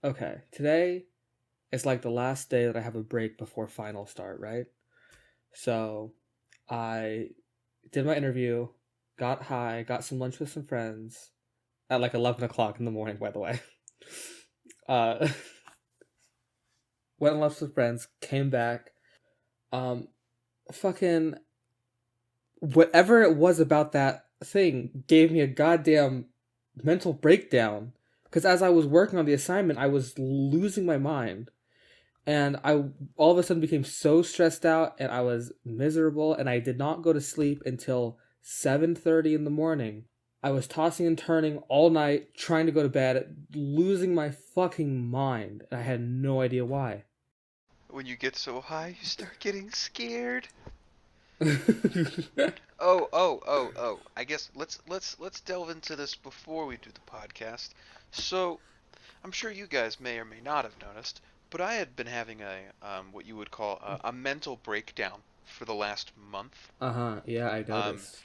Okay, today is like the last day that I have a break before final start, right? So I did my interview, got high, got some lunch with some friends at like 11 o'clock in the morning, by the way. Uh, went and lunch with friends, came back. Um, fucking whatever it was about that thing gave me a goddamn mental breakdown. Because as I was working on the assignment, I was losing my mind. And I all of a sudden became so stressed out and I was miserable and I did not go to sleep until 7:30 in the morning. I was tossing and turning all night trying to go to bed, losing my fucking mind, and I had no idea why. When you get so high, you start getting scared. uh-huh. Oh. I guess let's delve into this before we do the podcast. So, I'm sure you guys may or may not have noticed, but I had been having a what you would call a mental breakdown for the last month. Yeah, I Um, noticed.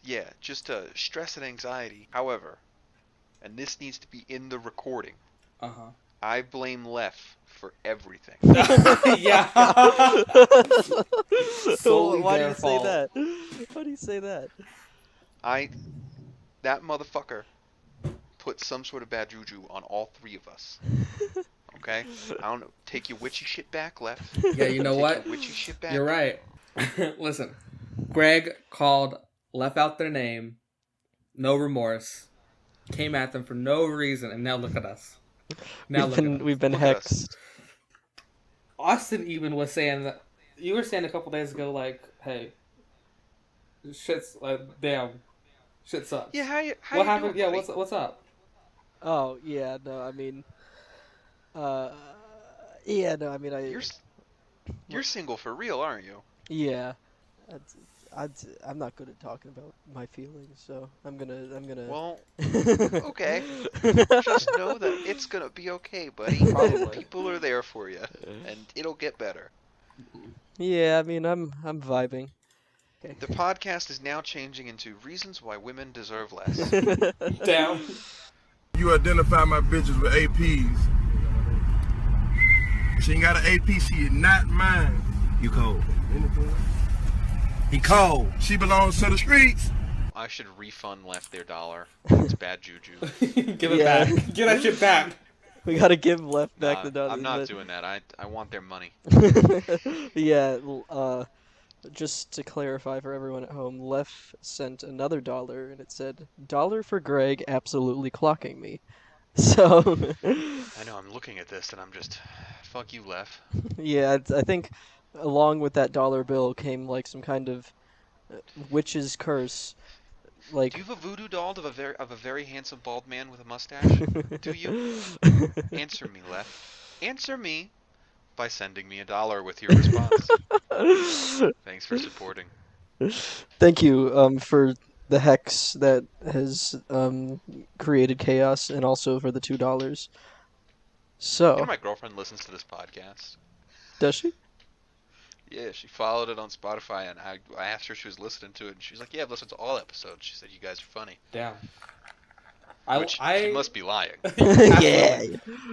yeah, just stress and anxiety. However, and this needs to be in the recording, Uh-huh. I blame Lef for everything. Yeah. Solely Why do their you say fault. that? Why do you say that? I that motherfucker put some sort of bad juju on all three of us. Okay? I don't know. Take your witchy shit back, Lef. Yeah, you know Take what? your witchy shit back. You're right. Listen, Greg called, left out their name, no remorse, came at them for no reason, and now look at us. We've been Look at us. hexed. Austin even was saying that you were saying a couple days ago, like, "Hey, shit's like, damn, shit sucks." Yeah, how you What happened? doing, Yeah, buddy? what's up? Oh yeah, no, I mean, uh, yeah, no, I mean, You're you're single for real, aren't you? yeah, I'd, I'd, I'm not good at talking about my feelings, so I'm gonna. Well, okay. Just know that it's gonna be okay, buddy. Probably. People are there for you, and it'll get better. Yeah, I mean, I'm vibing. Okay. The podcast is now changing into reasons why women deserve less. Damn. You identify my bitches with APs. She ain't got an AP, she is not mine. You cold. He cold. She belongs to the streets. I should refund Left their $1. It's bad juju. Give it Yeah. back. Give that shit back. We gotta give Left back the dollar. I'm not doing that. I want their money. Yeah, just to clarify for everyone at home, Lef sent another $1 and it said, "Dollar for Greg absolutely clocking me." So, I know, I'm looking at this and I'm just, fuck you, Lef. yeah, I think along with that dollar bill came like some kind of witch's curse. Like, Do you have a voodoo doll of a very handsome bald man with a mustache? Do you? Answer me, Lef. Answer me by sending me $1 with your response. Thanks for supporting. Thank you for the hex that has created chaos, and also for the $2. So, You know my girlfriend listens to this podcast. does she? Yeah, she followed it on Spotify, and I asked her if she was listening to it, and she was like, "Yeah, I've listened to all episodes." She said, "You guys are funny." Damn. Which she must be lying. Yeah.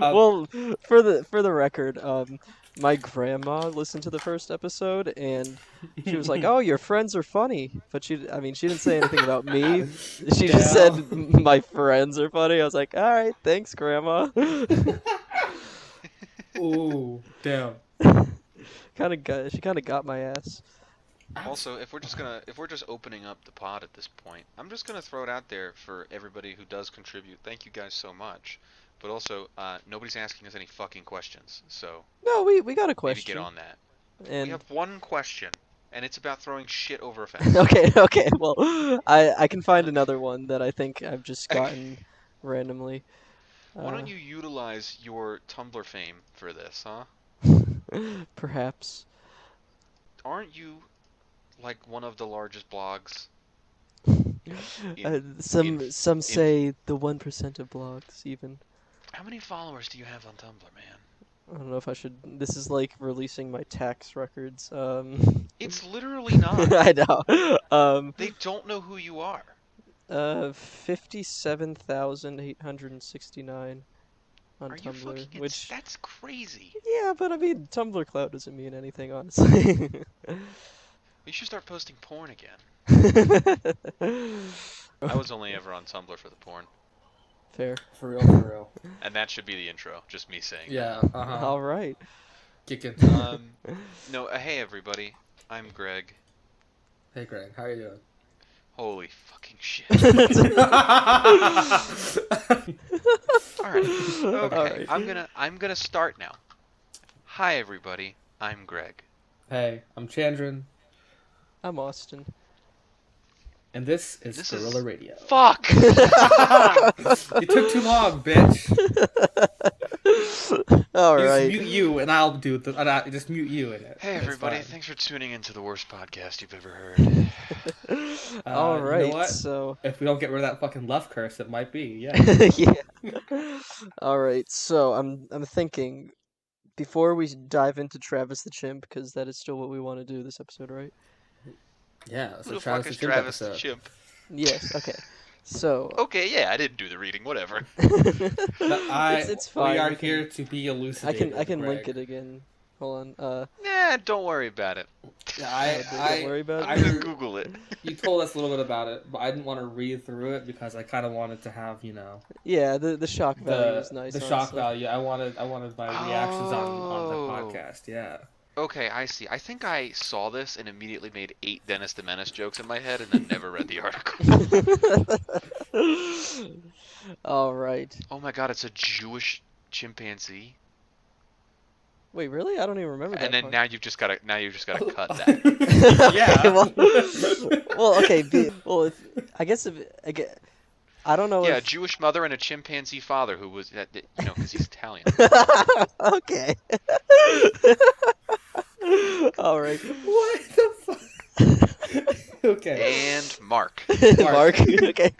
Um, Well, for the record, my grandma listened to the first episode and she was like, "Oh, your friends are funny," but she didn't say anything about me. She just said Damn. my friends are funny. I was like, "All right, thanks, grandma." Ooh, damn. She kind of got my ass. Also, if we're just opening up the pod at this point, I'm just gonna throw it out there for everybody who does contribute. Thank you guys so much. But also, nobody's asking us any fucking questions, so No, we got a maybe question. get on that. And We have one question, and it's about throwing shit over a fence. okay. Well, I can find another one that I think I've just gotten randomly. Why don't you utilize your Tumblr fame for this, huh? Perhaps. Aren't you like one of the largest blogs? Some say the 1% of blogs even. How many followers do you have on Tumblr, man? I don't know if I should. This is like releasing my tax records. It's literally not. I know. They don't know who you are. 57,869. on Are you Tumblr, fucking which that's crazy. yeah, but I mean Tumblr clout doesn't mean anything, honestly. We should start posting porn again. Fair. I was only ever on Tumblr for the porn. For real, for real. And that should be the intro, just me saying Yeah, All right. Kicking. that. No, hey everybody, I'm Greg. Hey Greg, how are you doing? Holy fucking shit. Alright, okay, Alright. I'm gonna start now. Hi everybody, I'm Greg. Hey, I'm Chandran, I'm Austin. and this is This Gorilla is- Radio. Fuck! You took too long, bitch. All You just right. mute you, and I'll do the. And I just mute you in it. Hey It's everybody, fine. thanks for tuning into the worst podcast you've ever heard. All You know right. what? So If we don't get rid of that fucking left curse, it might be. Yeah. yeah. All right. So I'm thinking before we dive into Travis the Chimp, because that is still what we want to do this episode, right? Yeah. Who So the Travis fuck is the Chimp Travis the episode. Chimp? Yes. Okay. So Okay, yeah, I didn't do the reading, whatever. it's fine. We are we can- here to be I elucidated. can link Greg. it again. Hold on. Nah, don't worry about it. Yeah, Don't worry about I'm it. gonna Google it. You told us a little bit about it, but I didn't want to read through it because I kind of wanted to have, Yeah, the shock value is nice. the shock honestly. value. I wanted my reactions on the Oh. podcast. Yeah. Okay, I see. I think I saw this and immediately made 8 Dennis the Menace jokes in my head and then never read the article. All right. Oh my god, it's a Jewish chimpanzee. Wait, really? I don't even remember that And then part. now you've just gotta cut that. Yeah. Well, okay. I don't know Yeah, a if. Jewish mother and a chimpanzee father who was, because he's Italian. Okay. All right. What the fuck? Okay. And Mark. Mark. Okay.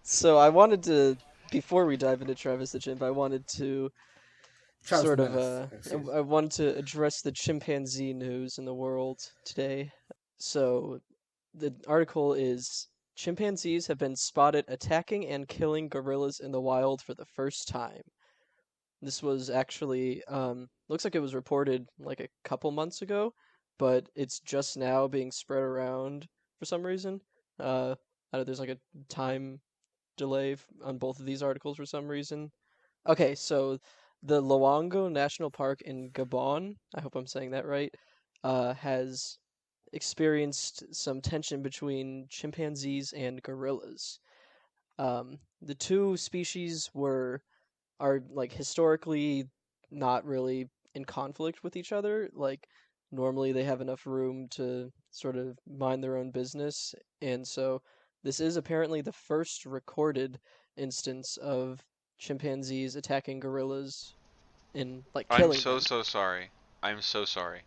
So I wanted to, before we dive into Travis the Chimp, I wanted to Travis sort the of Menace, excuse me. I wanted to address the chimpanzee news in the world today. So the article is chimpanzees have been spotted attacking and killing gorillas in the wild for the first time. This was actually looks like it was reported like a couple months ago, but it's just now being spread around for some reason. There's like a time delay on both of these articles for some reason. Okay, so the Luango National Park in Gabon, I hope I'm saying that right, has experienced some tension between chimpanzees and gorillas. The two species are like historically not really in conflict with each other. Like normally they have enough room to sort of mind their own business, and so this is apparently the first recorded instance of chimpanzees attacking gorillas and like I'm killing so them. sorry. I'm so sorry.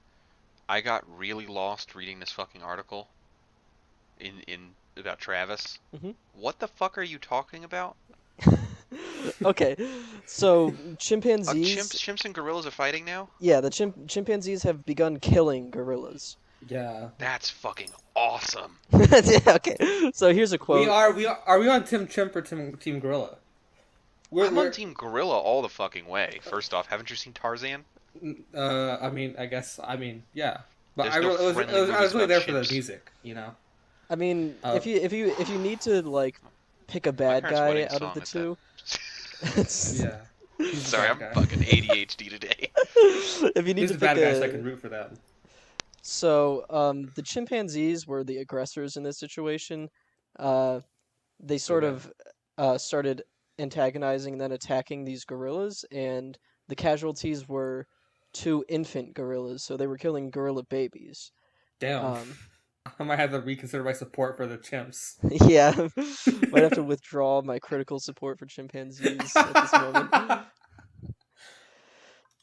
I got really lost reading this fucking article in about Travis. Mhm. What the fuck are you talking about? Okay, so Chimps, chimpanzees. chimps and gorillas are fighting now? Yeah, the chimpanzees have begun killing gorillas. Yeah. That's fucking awesome. Yeah, okay, so here's a quote. Are we on Team Chimp or Team Gorilla? I'm on Team Gorilla all the fucking way. First off, haven't you seen Tarzan? Yeah. But There's I no was friendly really movies there about for the chimps. music, I mean, Oh. if you need to like pick a My bad parents' guy wedding out of song the is two, Yeah. He's the Sorry, bad I'm guy. fucking ADHD today. if you need He's to the pick bad guy, a, so I can root for them. so the chimpanzees were the aggressors in this situation. They sort Okay. of started antagonizing and then attacking these gorillas, and the casualties were two infant gorillas, so they were killing gorilla babies. Damn. I might have to reconsider my support for the chimps. Yeah, might have to withdraw my critical support for chimpanzees at this moment.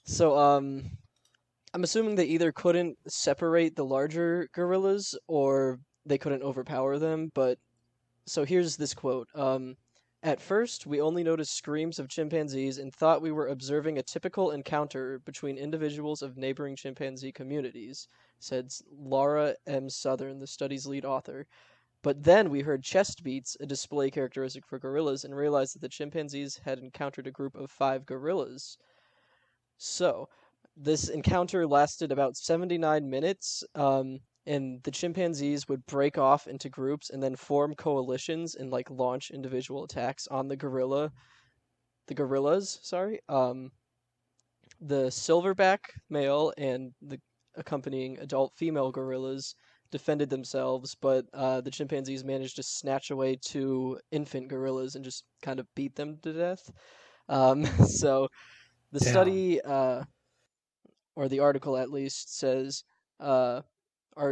So, I'm assuming they either couldn't separate the larger gorillas or they couldn't overpower them, but so here's this quote. At first, we only noticed screams of chimpanzees and thought we were observing a typical encounter between individuals of neighboring chimpanzee communities, said Laura M. Southern, the study's lead author. But then we heard chest beats, a display characteristic for gorillas, and realized that the chimpanzees had encountered a group of 5 gorillas. So, this encounter lasted about 79 minutes, and the chimpanzees would break off into groups and then form coalitions and like launch individual attacks on the gorillas, sorry. The silverback male and the accompanying adult female gorillas defended themselves, but the chimpanzees managed to snatch away 2 infant gorillas and just kind of beat them to death. So the Damn. study, or the article at least, says our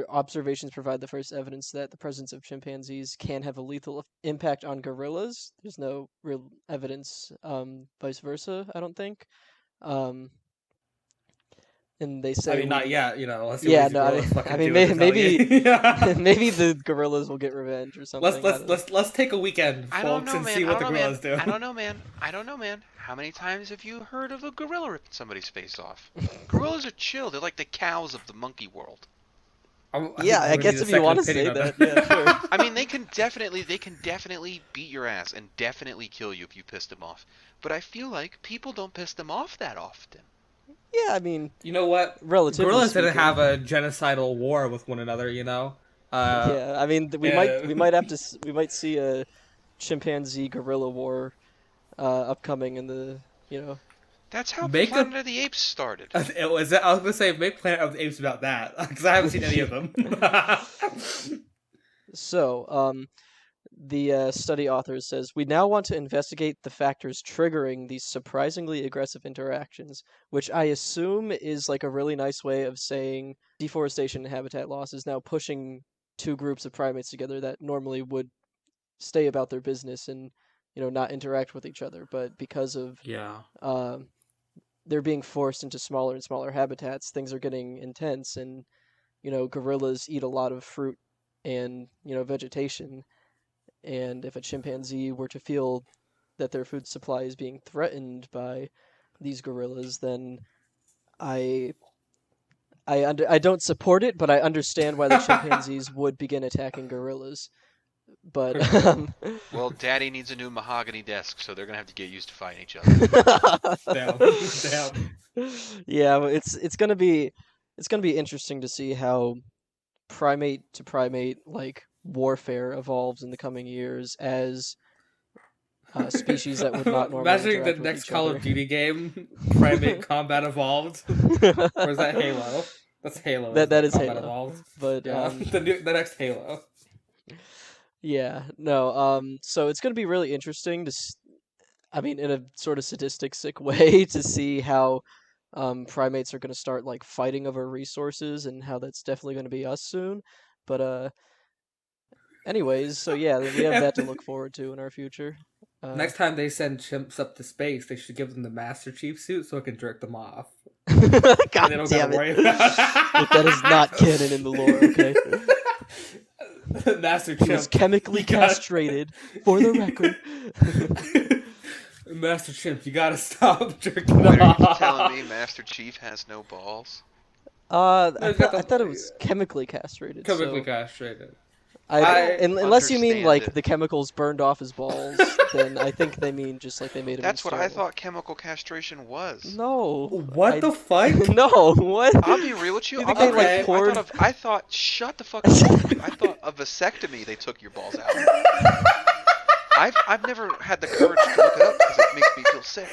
observations provide the first evidence that the presence of chimpanzees can have a lethal impact on gorillas. There's no real evidence vice versa, I don't think. And they say, I mean, not yet. Let's see yeah, what these no, gorillas fucking I mean, do in maybe retaliation. maybe the gorillas will get revenge or something. Let's take a weekend, I don't folks, know, and man. see I what don't the know, gorillas man. do. I don't know, man. I don't know, man. How many times have you heard of a gorilla ripping somebody's face off? Gorillas are chill. They're like the cows of the monkey world. Yeah, I guess if you want to say that, yeah, sure. I mean, they can definitely beat your ass and definitely kill you if you piss them off. But I feel like people don't piss them off that often. Yeah, I mean, You know what? relatively Gorillas didn't speaking. have a genocidal war with one another. Yeah, I mean, we might see a chimpanzee gorilla war upcoming in the That's how Make a- Planet of the Apes started. I was gonna say make Planet of the Apes about that because I haven't seen any of them. So, the study author says, we now want to investigate the factors triggering these surprisingly aggressive interactions, which I assume is like a really nice way of saying deforestation and habitat loss is now pushing 2 groups of primates together that normally would stay about their business and not interact with each other, but because of Yeah. they're being forced into smaller and smaller habitats, things are getting intense, and gorillas eat a lot of fruit and vegetation. And if a chimpanzee were to feel that their food supply is being threatened by these gorillas, then I don't support it, but I understand why the chimpanzees would begin attacking gorillas. But Well, Daddy needs a new mahogany desk, so they're gonna have to get used to fighting each other. Damn. yeah, it's gonna be interesting to see how primate to primate like warfare evolves in the coming years as species that would not normally Imagining the interact with next each Call other. of Duty game, Primate Combat Evolved, or is that Halo? That's Halo. That is Combat Halo. Evolved. But Yeah, the next Halo. yeah, no. So it's gonna be really interesting to, I mean, in a sort of sick way, to see how primates are gonna start like fighting over resources and how that's definitely gonna be us soon. But anyways, so yeah, we have that to look forward to in our future. Next time they send chimps up to space, they should give them the Master Chief suit so it can jerk them off. God And they don't damn gotta worry it! about Look, that is not canon in the lore. Okay, Master he was Chimp. chemically You gotta- castrated, for the record. Master Chimp, you gotta stop jerking Wait, are you off. telling me Master Chief has no balls? I it's got thought it was chemically castrated. Chemically so castrated. unless you mean understand like it. the chemicals burned off his balls, then I think they mean just like they made him. That's what I insterile. thought chemical castration was. No. What the fuck? No. What? I'll be real with you. You I'm think they, not- like, poured- I thought. Shut the fuck up. I thought a vasectomy. They took your balls out. I've never had the courage to look it up because it makes me feel sick.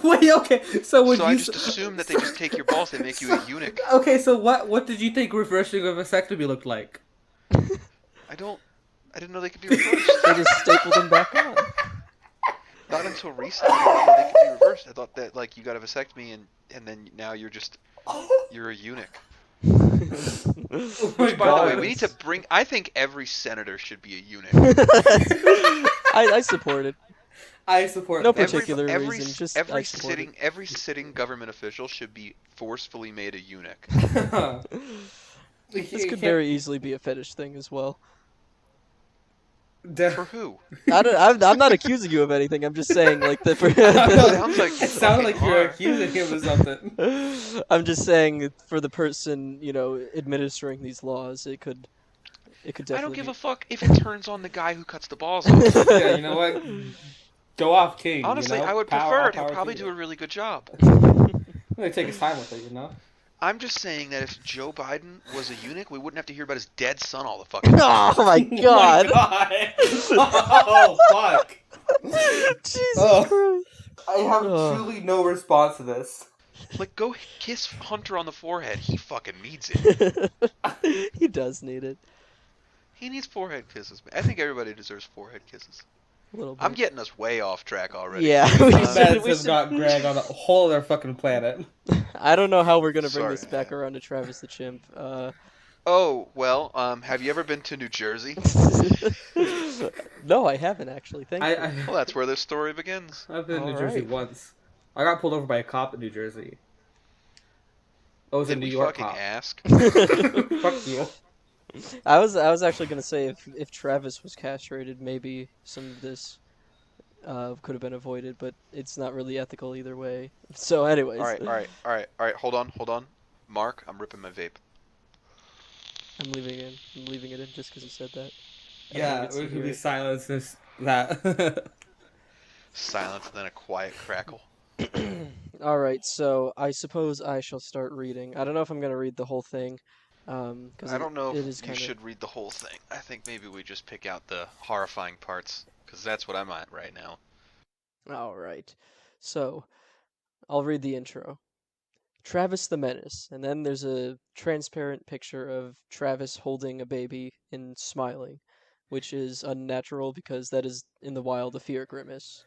Wait, okay. So would So you? I just assume that they just take your balls. They make you a eunuch. Okay, so what did you think reversing a vasectomy looked like? I didn't know they could be reversed. They just stapled him back on. Not until recently I didn't know they could be reversed. I thought that like you got a vasectomy and then now you're a eunuch. Oh my Which, by the way, God. we need to bring. I think every senator should be a eunuch. I support it. I support No that. particular reason, just I support it. every sitting government official should be forcefully made a eunuch. This could very easily be a fetish thing as well. For who? I'm not accusing you of anything. I'm just saying, like It sounds like It sounded like you were are. accusing him of something. I'm just saying for the person, administering these laws, it It could I don't definitely give be. a fuck if it turns on the guy who cuts the balls off. Yeah, you know what? Go off, King. Honestly, You know, I would power, prefer all it. He'll power to probably do you. a really good job. Really take his time with it, you know. I'm just saying that if Joe Biden was a eunuch, we wouldn't have to hear about his dead son all the fucking time. Oh my Oh god! my god! Oh fuck! Jesus Oh, Christ! I have Ugh. truly no response to this. Like, go kiss Hunter on the forehead. He fucking needs it. He does need it He needs forehead kisses. I think everybody deserves forehead kisses. a little bit. I'm getting us way off track already. Yeah, These we meds should. have got Greg on a whole other fucking planet. I don't know how we're gonna bring Sorry, this back man. around to Travis the Chimp. Oh, well, have you ever been to New Jersey? No, I haven't actually. Thank you. Well, that's where this story begins. I've been in New All Jersey right. once. I got pulled over by a cop in New Jersey. I was a Did New we York fucking cop. ask? Fuck you. I was actually gonna say if Travis was castrated, maybe some of this could have been avoided, but it's not really ethical either way. So, anyways, Alright, hold on. Mark, I'm ripping my vape. I'm leaving it in just because you said that. Yeah, gets to we could hear be it. silenced this that. Silence and then a quiet crackle. All right, so I suppose I shall start reading. I don't know if I'm gonna read the whole thing, because I don't know it if is you kind of. should read the whole thing. I think maybe we just pick out the horrifying parts, because that's what I'm at right now. All right, so I'll read the intro. Travis the Menace, and then there's a transparent picture of Travis holding a baby and smiling, which is unnatural because that is in the wild a fear grimace.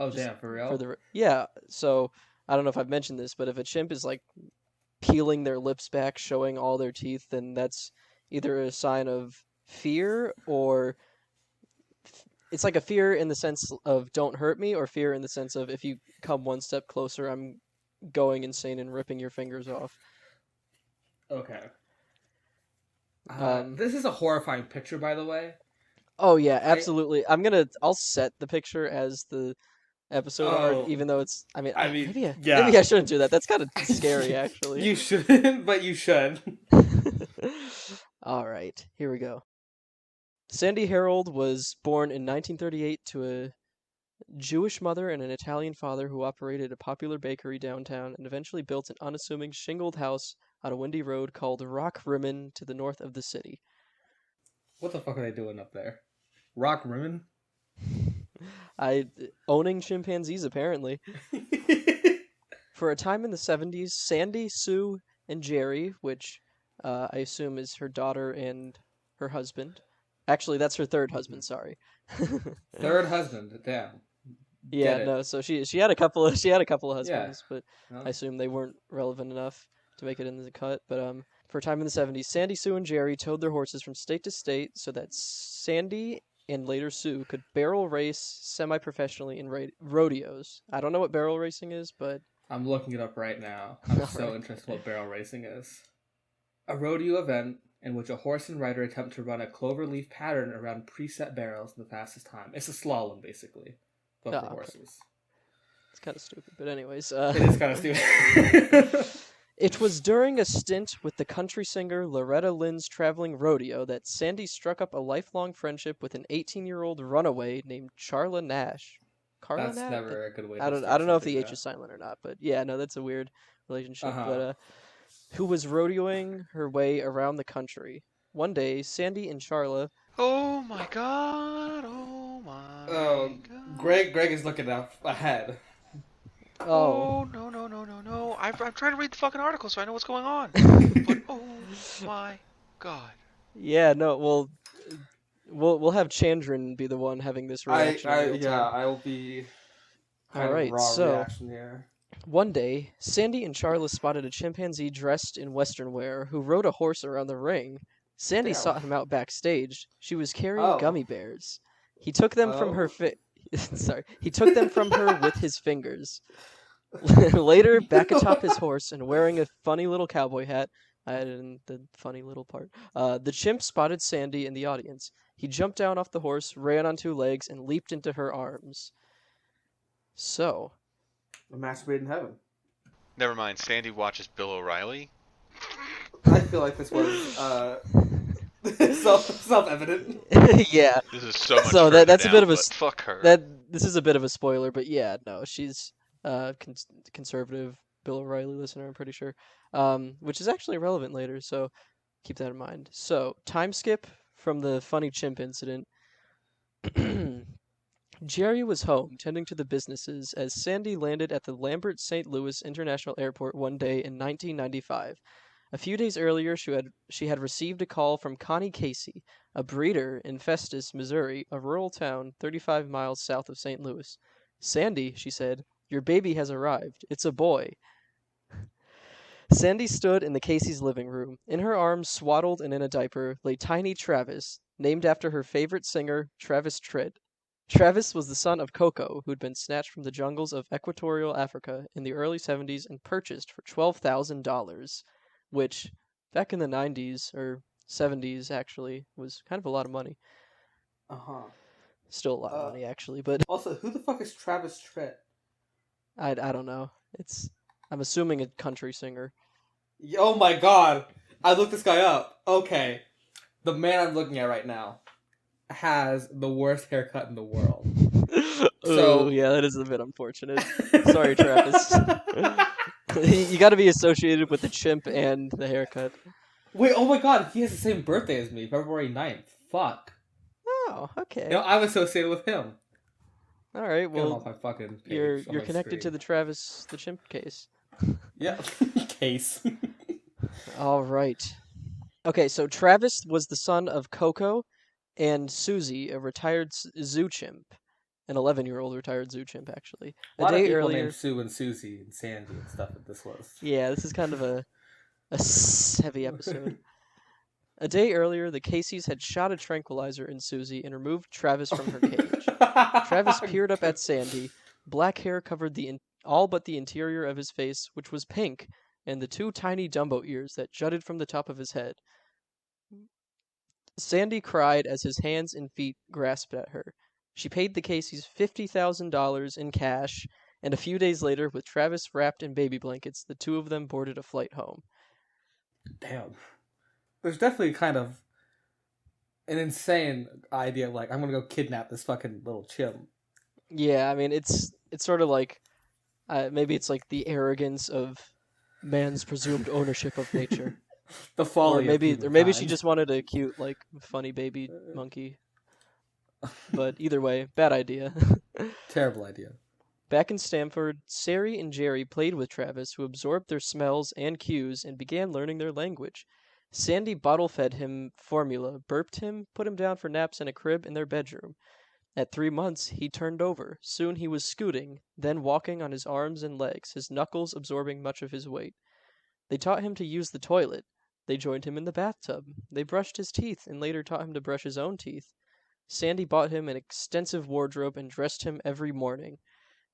Oh Just damn, for real? yeah, so I don't know if I've mentioned this, but if a chimp is like peeling their lips back, showing all their teeth, then that's either a sign of fear or it's like a fear in the sense of don't hurt me, or fear in the sense of if you come one step closer, I'm going insane and ripping your fingers off. Okay. Um, This is a horrifying picture, by the way. Oh yeah, absolutely. I'll set the picture as the episode art, Oh, even though it's. I mean, maybe yeah. maybe I shouldn't do that. That's kind of scary, actually. You shouldn't, but you should. All right, here we go. Sandy Harold was born in 1938 to a Jewish mother and an Italian father who operated a popular bakery downtown and eventually built an unassuming shingled house on a windy road called Rock Rimmon to the north of the city. What the fuck are they doing up there? Rock Rimmon? Owning chimpanzees, apparently. For a time in the 70s, Sandy, Sue, and Jerry, which I assume is her daughter and her husband. Actually, that's her third husband, sorry. Third husband, damn. Yeah, Get it. no, so she had a couple of husbands, Yeah. but No? I assume they weren't relevant enough to make it into the cut. But for a time in the 70s, Sandy, Sue, and Jerry towed their horses from state to state so that Sandy and later Sue could barrel race semi-professionally in rodeos. I don't know what barrel racing is, but I'm looking it up right now. I'm All so right. interested in what barrel racing is. A rodeo event in which a horse and rider attempt to run a cloverleaf pattern around preset barrels in the fastest time. It's a slalom, basically, but for okay. horses. It's kind of stupid. But anyways, It is kind of stupid. It was during a stint with the country singer Loretta Lynn's traveling rodeo that Sandy struck up a lifelong friendship with an 18-year-old runaway named Charla Nash. Carla That's Nash? never a good way to I don't start know if something, the H yeah. is silent or not, but yeah, no, that's a weird relationship. Uh-huh. But who was rodeoing her way around the country. One day, Sandy and Charla. Oh my god, oh my Oh, god. Greg is looking up ahead. Oh. No. I'm trying to read the fucking article so I know what's going on. But oh my god. Yeah, no, we'll have Chandran be the one having this reaction. in real time. I will be. All right, so reaction here. one day, Sandy and Charla spotted a chimpanzee dressed in Western wear who rode a horse around the ring. Sandy Damn. sought him out backstage. She was carrying Oh. gummy bears. He took them from her Oh. Sorry, he took them from her with his fingers. Later, back atop his horse and wearing a funny little cowboy hat, I added in the funny little part, the chimp spotted Sandy in the audience. He jumped down off the horse, ran on two legs, and leaped into her arms. So, A match made in heaven. Never mind, Sandy watches Bill O'Reilly. I feel like this was Self-evident. Yeah. This is so much So further that's a down, bit of a but fuck her. this is a bit of a spoiler, but yeah, no, she's conservative Bill O'Reilly listener, I'm pretty sure. Which is actually relevant later, so keep that in mind. So, time skip from the funny chimp incident. Jerry was home, tending to the businesses, as Sandy landed at the Lambert St. Louis International Airport one day in 1995. A few days earlier, she had received a call from Connie Casey, a breeder in Festus, Missouri, a rural town 35 miles south of St. Louis. "Sandy," she said, "your baby has arrived. It's a boy." Sandy stood in the Casey's living room. In her arms, swaddled and in a diaper, lay tiny Travis, named after her favorite singer, Travis Tritt. Travis was the son of Coco, who'd been snatched from the jungles of equatorial Africa in the early 70s and purchased for $12,000, which, back in the 90s, or 70s actually, was kind of a lot of money. Uh-huh. Still a lot of money, actually, but Also, who the fuck is Travis Tritt? I don't know. I'm assuming a country singer. Oh my god! I looked this guy up. Okay. The man I'm looking at right now has the worst haircut in the world. Oh, yeah, that is a bit unfortunate. Sorry, Travis. You gotta be associated with the chimp and the haircut. Wait, oh my god, he has the same birthday as me, February 9th. Fuck. Oh, okay. You know, I'm associated with him. All right, Get him well, off my fucking page. you're connected to the Travis the chimp case. Yeah, case. All right. Okay, so Travis was the son of Coco and Susie, a retired zoo chimp. An 11-year-old retired zoo chimp, actually. A lot of people named Sue and Susie and Sandy and stuff at this list. Yeah, this is kind of a heavy episode. A day earlier, the Caseys had shot a tranquilizer in Susie and removed Travis from her cage. Travis peered up at Sandy. Black hair covered all but the interior of his face, which was pink, and the two tiny Dumbo ears that jutted from the top of his head. Sandy cried as his hands and feet grasped at her. She paid the Caseys $50,000 in cash, and a few days later, with Travis wrapped in baby blankets, the two of them boarded a flight home. Damn. There's definitely kind of an insane idea of, like, I'm gonna go kidnap this fucking little chimp. Yeah, I mean, it's sort of like, maybe it's like the arrogance of man's presumed ownership of nature. The folly or maybe of she just wanted a cute, like, funny baby monkey. But either way, bad idea. Terrible idea. Back in Stamford, Sari and Jerry played with Travis, who absorbed their smells and cues and began learning their language. Sandy bottle-fed him formula, burped him, put him down for naps in a crib in their bedroom. At 3 months, he turned over. Soon he was scooting, then walking on his arms and legs, his knuckles absorbing much of his weight. They taught him to use the toilet. They joined him in the bathtub. They brushed his teeth and later taught him to brush his own teeth. Sandy bought him an extensive wardrobe and dressed him every morning.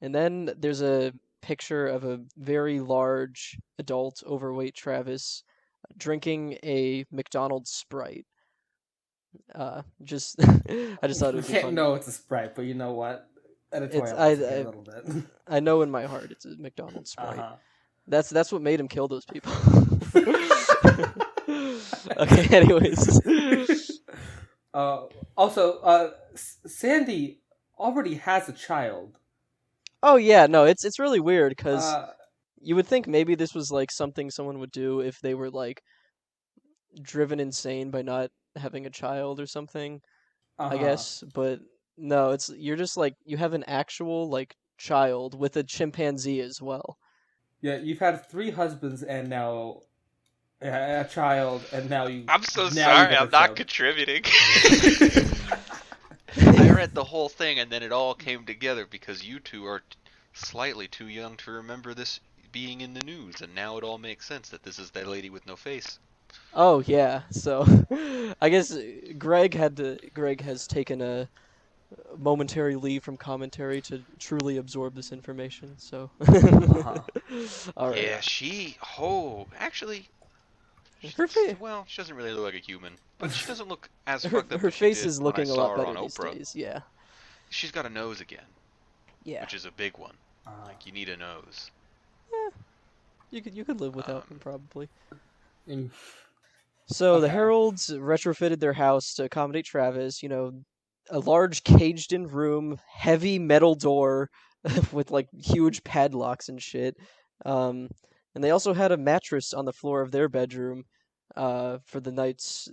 And then there's a picture of a very large, adult, overweight Travis drinking a McDonald's Sprite. I just thought it would be fun. No, it's a Sprite, but you know what? Editorial a little bit. I know in my heart it's a McDonald's Sprite. Uh-huh. That's what made him kill those people. Okay, anyways. Also, Sandy already has a child. Oh yeah, no, it's really weird because you would think maybe this was like something someone would do if they were like driven insane by not having a child or something. I guess, but no, you're just like you have an actual like child with a chimpanzee as well. Yeah, you've had 3 husbands and now a child, and now you. I'm so now sorry, you have I'm a not child. contributing. I read the whole thing and then it all came together because you two are slightly too young to remember this being in the news, and now it all makes sense that this is that lady with no face. Oh yeah, so I guess Greg has taken a momentary leave from commentary to truly absorb this information. So, all right. Yeah, actually, well, she doesn't really look like a human, but she doesn't look as fucked up her as she face did is when I looking a saw lot her better on these Oprah. days. Yeah. She's got a nose again. Yeah. Which is a big one. Like, you need a nose. You could live without them probably. So the Okay. Heralds retrofitted their house to accommodate Travis. A large caged-in room, heavy metal door with like huge padlocks and shit. Um, and they also had a mattress on the floor of their bedroom for the nights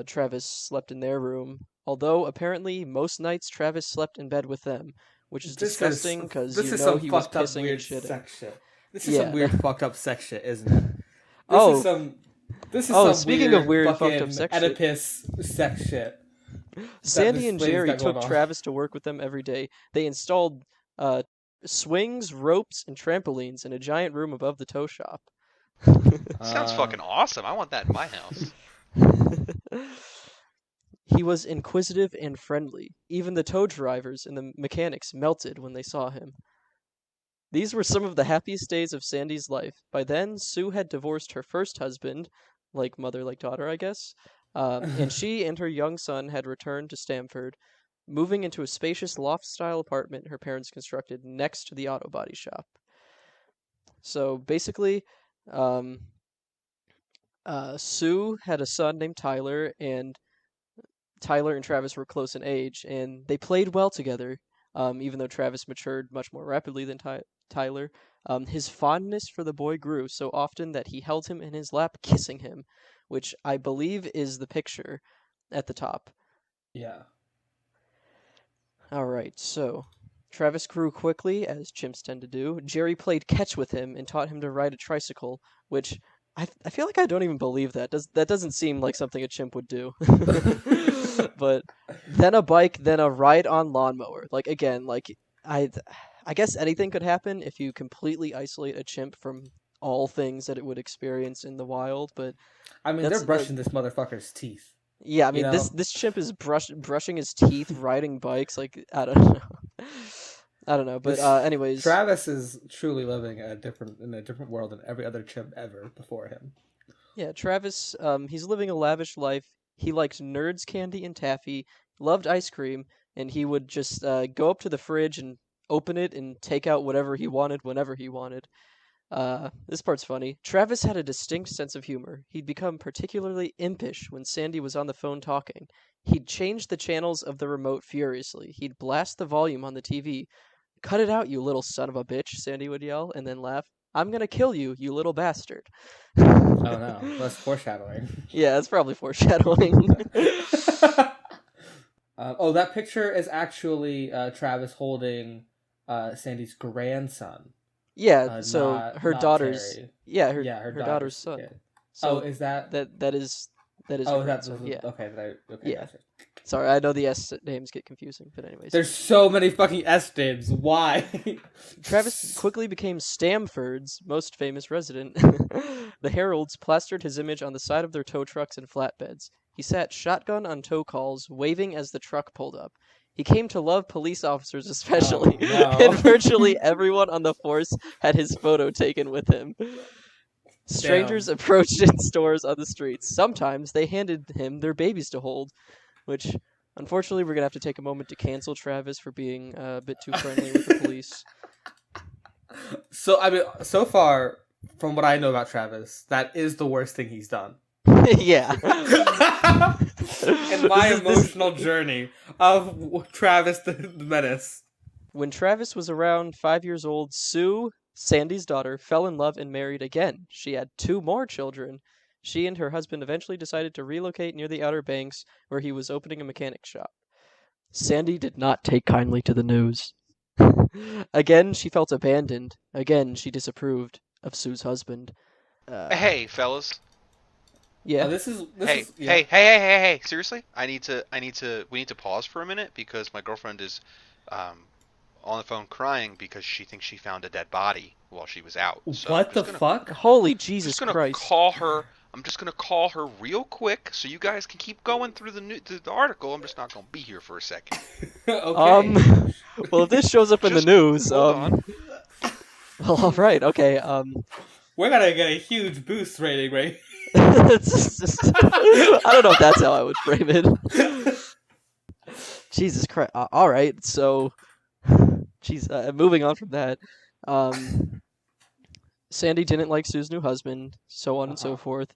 Travis slept in their room. Although apparently most nights Travis slept in bed with them, which is This is disgusting because this is some he was fucked up pissing and weird shitting. sex shit. This is some Yeah. weird fucked up sex shit, isn't it? This is Oh, some this is oh. some Speaking of weird weird fucked up fucking sex shit, Oedipus sex shit that Sandy this and lady's Jerry got going took on. Travis to work with them every day. They installed swings, ropes, and trampolines in a giant room above the tow shop. Sounds Uh, fucking awesome. I want that in my house. He was inquisitive and friendly. Even the tow drivers and the mechanics melted when they saw him. These were some of the happiest days of Sandy's life. By then, Sue had divorced her first husband, like mother, like daughter, I guess, and she and her young son had returned to Stamford, moving into a spacious loft-style apartment her parents constructed next to the auto body shop. So basically, um, Sue had a son named Tyler, and Tyler and Travis were close in age, and they played well together. Even though Travis matured much more rapidly than Tyler, his fondness for the boy grew so often that he held him in his lap, kissing him, which I believe is the picture at the top. yeah. All right, so Travis grew quickly, as chimps tend to do. Jerry played catch with him and taught him to ride a tricycle, which I feel like I don't even believe that. That doesn't seem like something a chimp would do. But then a bike, then a ride-on lawnmower. Like again, I I guess anything could happen if you completely isolate a chimp from all things that it would experience in the wild. But I mean, they're that's brushing this motherfucker's teeth. yeah. I You mean, know, this chimp is brushing his teeth, riding bikes. Like I don't know. I don't know. But this anyways, Travis is truly living in a different world than every other chimp ever before him. yeah, Travis. He's living a lavish life. He liked Nerds candy and taffy, loved ice cream, and he would just go up to the fridge and open it and take out whatever he wanted whenever he wanted. This part's funny. Travis had a distinct sense of humor. He'd become particularly impish when Sandy was on the phone talking. He'd change the channels of the remote furiously. He'd blast the volume on the TV. "Cut it out, you little son of a bitch," Sandy would yell, and then laugh. "I'm gonna kill you, you little bastard." Oh no, that's foreshadowing. Yeah, that's probably foreshadowing. Oh, that picture is actually Travis holding Sandy's grandson. Yeah, so Not her not daughter's Terry. yeah, Yeah, her her daughter's son. kid. Oh, So is that? that is her Oh, grandson. Yeah. okay. Okay, Yeah. gotcha. Sorry, I know the S names get confusing, but anyways. There's so many fucking S names. Why? Travis quickly became Stamford's most famous resident. The Heralds plastered his image on the side of their tow trucks and flatbeds. He sat shotgun on tow calls, waving as the truck pulled up. He came to love police officers especially, Oh, no. and virtually everyone on the force had his photo taken with him. Strangers Damn. approached in stores on the streets. Sometimes they handed him their babies to hold, which, unfortunately, we're going to have to take a moment to cancel Travis for being a bit too friendly with the police. So I mean, so far from what I know about Travis, that is the worst thing he's done. Yeah. In my emotional journey of Travis the Menace. When Travis was around 5 years old, Sue, Sandy's daughter, fell in love and married again. She had 2 more children. She and her husband eventually decided to relocate near the Outer Banks, where he was opening a mechanic shop. Sandy did not take kindly to the news. Again, she felt abandoned. Again, she disapproved of Sue's husband. Hey, fellas. Yeah. This is yeah. Hey. Seriously? We need to pause for a minute because my girlfriend is on the phone crying because she thinks she found a dead body while she was out. So What the fuck? Holy Jesus Christ. I'm just gonna call her real quick so you guys can keep going through the article. I'm just not gonna be here for a second. Okay. Well, if this shows up in the Just news, hold on. well, all right, okay, We're gonna get a huge boost rating, right? I don't know if that's how I would frame it. Jesus Christ. All right, so, moving on from that, Sandy didn't like Sue's new husband, so on and so forth.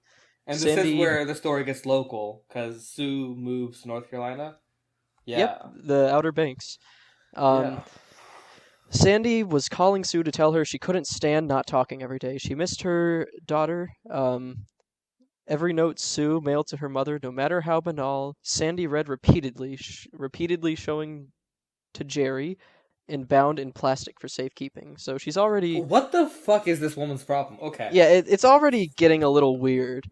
And this is Sandy. where the story gets local, because Sue moves to North Carolina. Yeah. Yep, the Outer Banks. Yeah. Sandy was calling Sue to tell her she couldn't stand not talking every day. She missed her daughter. Every note Sue mailed to her mother, no matter how banal, Sandy read repeatedly, repeatedly showing to Jerry and bound in plastic for safekeeping. So she's already... What the fuck is this woman's problem? Okay. Yeah, it's already getting a little weird.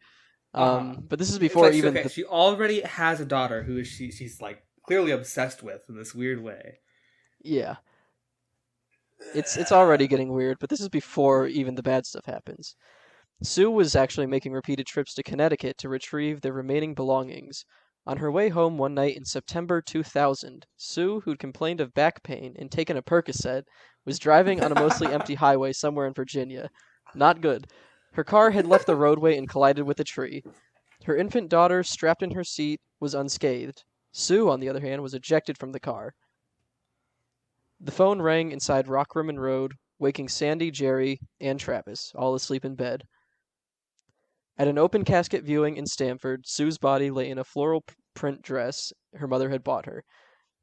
But this is before It's like, even... okay, she already has a daughter who she's like clearly obsessed with in this weird way. Yeah. It's already getting weird, but this is before even the bad stuff happens. Sue was actually making repeated trips to Connecticut to retrieve their remaining belongings. On her way home one night in September 2000, Sue, who'd complained of back pain and taken a Percocet, was driving on a mostly empty highway somewhere in Virginia. Not good. Her car had left the roadway and collided with a tree. Her infant daughter, strapped in her seat, was unscathed. Sue, on the other hand, was ejected from the car. The phone rang inside Rockrimmon Road, waking Sandy, Jerry, and Travis, all asleep in bed. At an open casket viewing in Stamford, Sue's body lay in a floral print dress her mother had bought her.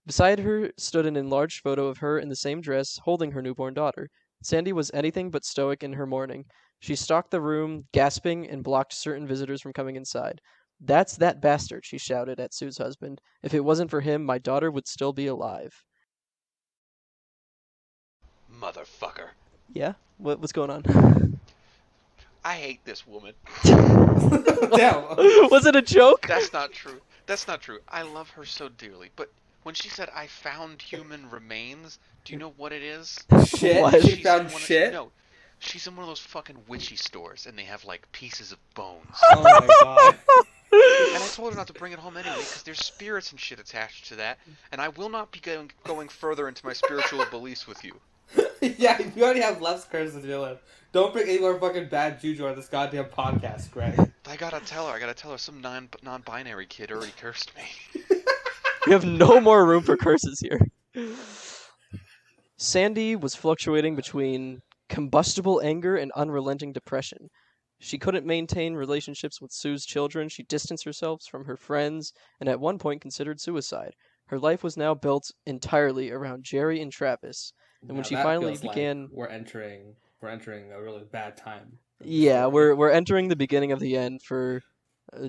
Beside her stood an enlarged photo of her in the same dress, holding her newborn daughter. Sandy was anything but stoic in her mourning. She stalked the room, gasping, and blocked certain visitors from coming inside. "That's that bastard," she shouted at Sue's husband. "If it wasn't for him, my daughter would still be alive." Motherfucker. Yeah? What's going on? I hate this woman. Damn. Was it a joke? That's not true. That's not true. I love her so dearly, but when she said I found human remains, do you know what it is? Shit. What? She found in one shit. Of, no, she's in one of those fucking witchy stores, and they have like pieces of bones. Oh my god. And I told her not to bring it home anyway, because there's spirits and shit attached to that, and I will not be going further into my spiritual beliefs with you. Yeah, you already have less curse to deal with. Don't bring any more fucking bad juju on this goddamn podcast, Greg. I gotta tell her, some non-binary kid already cursed me. We have no more room for curses here. Sandy was fluctuating between combustible anger and unrelenting depression. She couldn't maintain relationships with Sue's children. She distanced herself from her friends and at one point considered suicide. Her life was now built entirely around Jerry and Travis. And when she finally began, we're entering a really bad time. Yeah, we're entering the beginning of the end for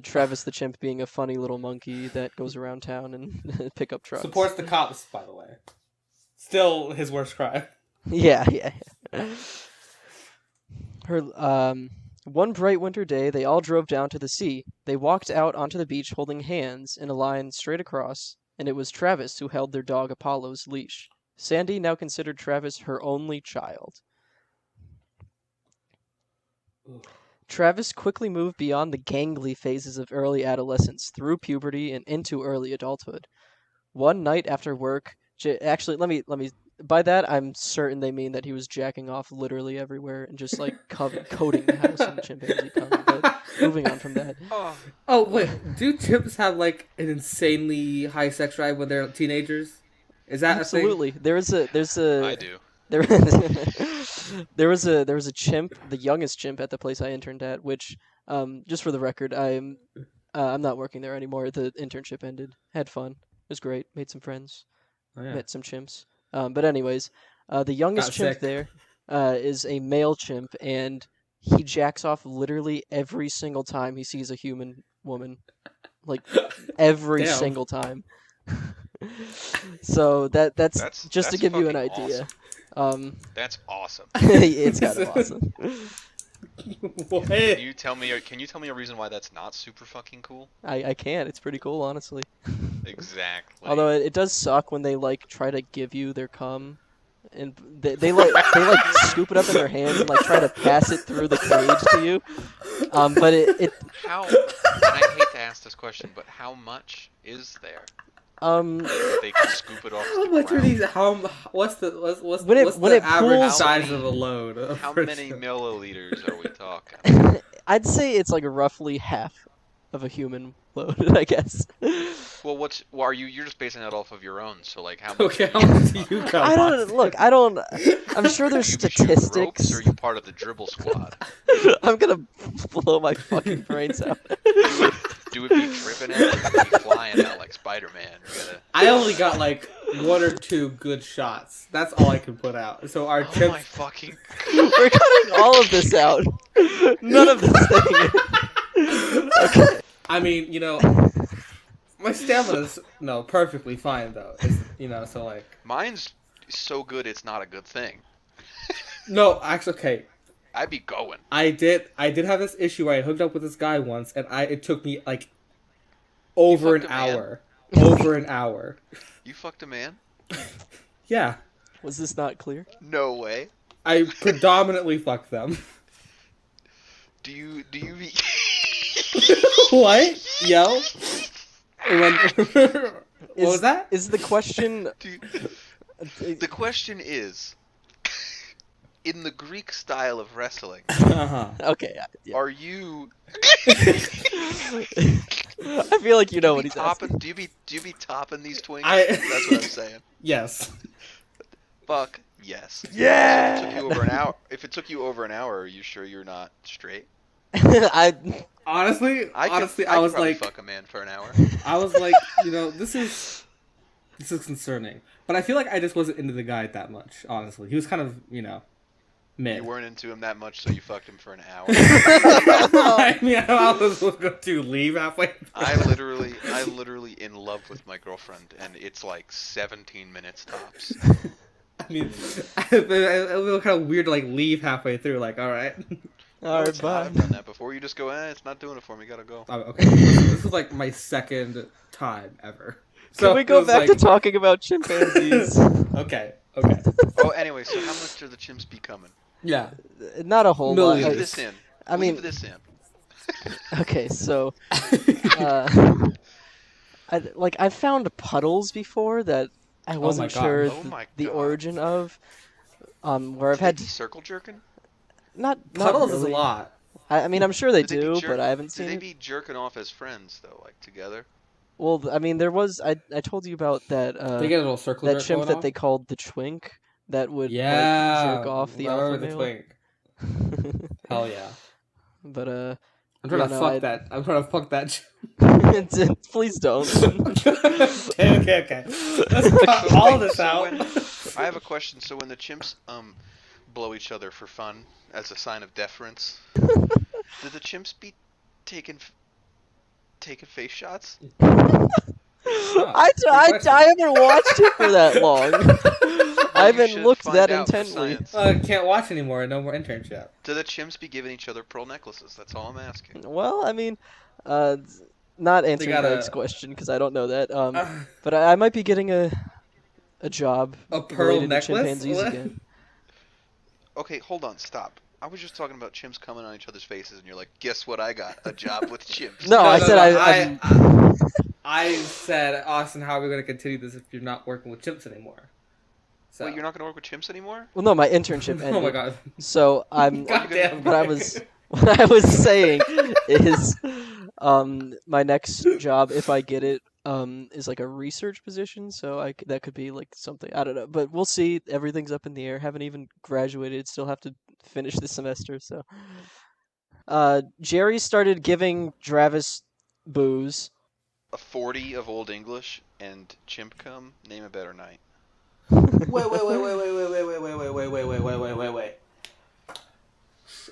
Travis the chimp being a funny little monkey that goes around town and pick up trucks. Supports the cops, by the way. Still his worst crime. Yeah. Her one bright winter day, they all drove down to the sea. They walked out onto the beach holding hands in a line straight across, and it was Travis who held their dog Apollo's leash. Sandy now considered Travis her only child. Travis quickly moved beyond the gangly phases of early adolescence, through puberty and into early adulthood. One night after work, actually, let me. By that, I'm certain they mean that he was jacking off literally everywhere and just like coating the house in chimpanzee cum. But moving on from that. Oh wait, do chimps have like an insanely high sex drive when they're teenagers? Is that absolutely? A thing? There's a. I do. There was a chimp, the youngest chimp at the place I interned at, which, just for the record, I'm not working there anymore. The internship ended. Had fun. It was great. Made some friends. Oh, yeah. Met some chimps. But anyways, the youngest chimp there is a male chimp, and he jacks off literally every single time he sees a human woman. Like, every single time. So that's just to give you an idea. Awesome. That's awesome. It's kind of awesome. Can you tell me a reason why that's not super fucking cool? I can. It's pretty cool, honestly. Exactly. Although it does suck when they like try to give you their cum, and they scoop it up in their hands and like try to pass it through the cage to you. But it how? And I hate to ask this question, but how much is there? They can scoop it off. How much are these? What's the average size of a load? How many milliliters are we talking? I'd say it's like roughly half of a human load, I guess. Well, are you? You're just basing that off of your own. So like, how much? Okay, how much do you got? I don't look. I don't. I'm sure there's You shoot ropes, statistics. or are you part of the dribble squad? I'm gonna blow my fucking brains out. Do it be tripping out, or do it be flying out like Spider-Man? I only got like 1 or 2 good shots. That's all I can put out. So our Oh chips. my fucking! We're cutting all of this out. None of this thing. Okay. I mean, my stamina's perfectly fine though. It's, so like. Mine's so good, it's not a good thing. No, actually, okay. I'd be going. I did have this issue where I hooked up with this guy once, and it took me like over an fucked a man? hour. Over an hour. You fucked a man? Yeah. Was this not clear? No way. I predominantly fucked them. Do you be? What? Yell? What was that? Is the question? The question is, in the Greek style of wrestling, Uh-huh. Okay. Yeah. are you? I feel like you know what he's asking. Do you be topping these twinks? I- That's what I'm saying. Yes. Fuck yes. Yeah. If it took you over an hour, are you sure you're not straight? I Honestly, I I could was probably like, fuck a man for an hour. I was like, this is concerning. But I feel like I just wasn't into the guy that much. Honestly, he was kind of, mid. You weren't into him that much, so you fucked him for an hour. I mean, I was going to leave halfway. I literally in love with my girlfriend, and it's like 17 minutes tops. I mean, it was kind of weird to like leave halfway through. Like, all right. all right, bye. I've done that before. You just go, it's not doing it for me. Gotta go. Oh, okay. This is like my second time ever. So Can we it go was back like- to talking about chimpanzees? Okay. Oh, anyway, so how much do the chimps be coming? Yeah. Not a whole Millions. lot. Leave this in. I mean, Leave this in. okay, so I found puddles before that I wasn't God. sure Oh my the God. origin of. Where I've Did had they be circle jerking? not Puddles is a really. lot. I mean, I'm sure they Did do, be but I haven't seen Did it. they be jerking off as friends though, like together? Well, I mean, there was. I told you about that. They get a little circle That jerk chimp going that off? they called the Twink that would Yeah. like, jerk off the I remember alpha the male. twink. Hell yeah. But I'm trying Yeah, to no, fuck I- that. I'm trying to fuck that. please don't. okay. Let's cut all this out. I have a question. So when the chimps blow each other for fun as a sign of deference, do the chimps be taking face shots? I haven't watched it for that long. I You haven't should looked find that out for intently. science. Can't watch anymore. No more internship. Do the chimps be giving each other pearl necklaces? That's all I'm asking. Well, I mean, not answering gotta- Greg's question because I don't know that. But I might be getting a job A pearl related to necklace? chimpanzees What? again. Okay, hold on, stop. I was just talking about chimps coming on each other's faces, and you're like, guess what I got? A job with chimps. No, I said I'm- I said, Austin, how are we going to continue this if you're not working with chimps anymore? So. Wait, you're not going to work with chimps anymore? Well, no, my internship ended. Oh my god. So I'm. Goddamn. What I was saying is, my next job, if I get it, is like a research position. So that could be like something, I don't know, but we'll see. Everything's up in the air. Haven't even graduated. Still have to finish this semester. So, Jerry started giving Travis booze. A 40 of Old English and chimp cum? Name a better night. Wait.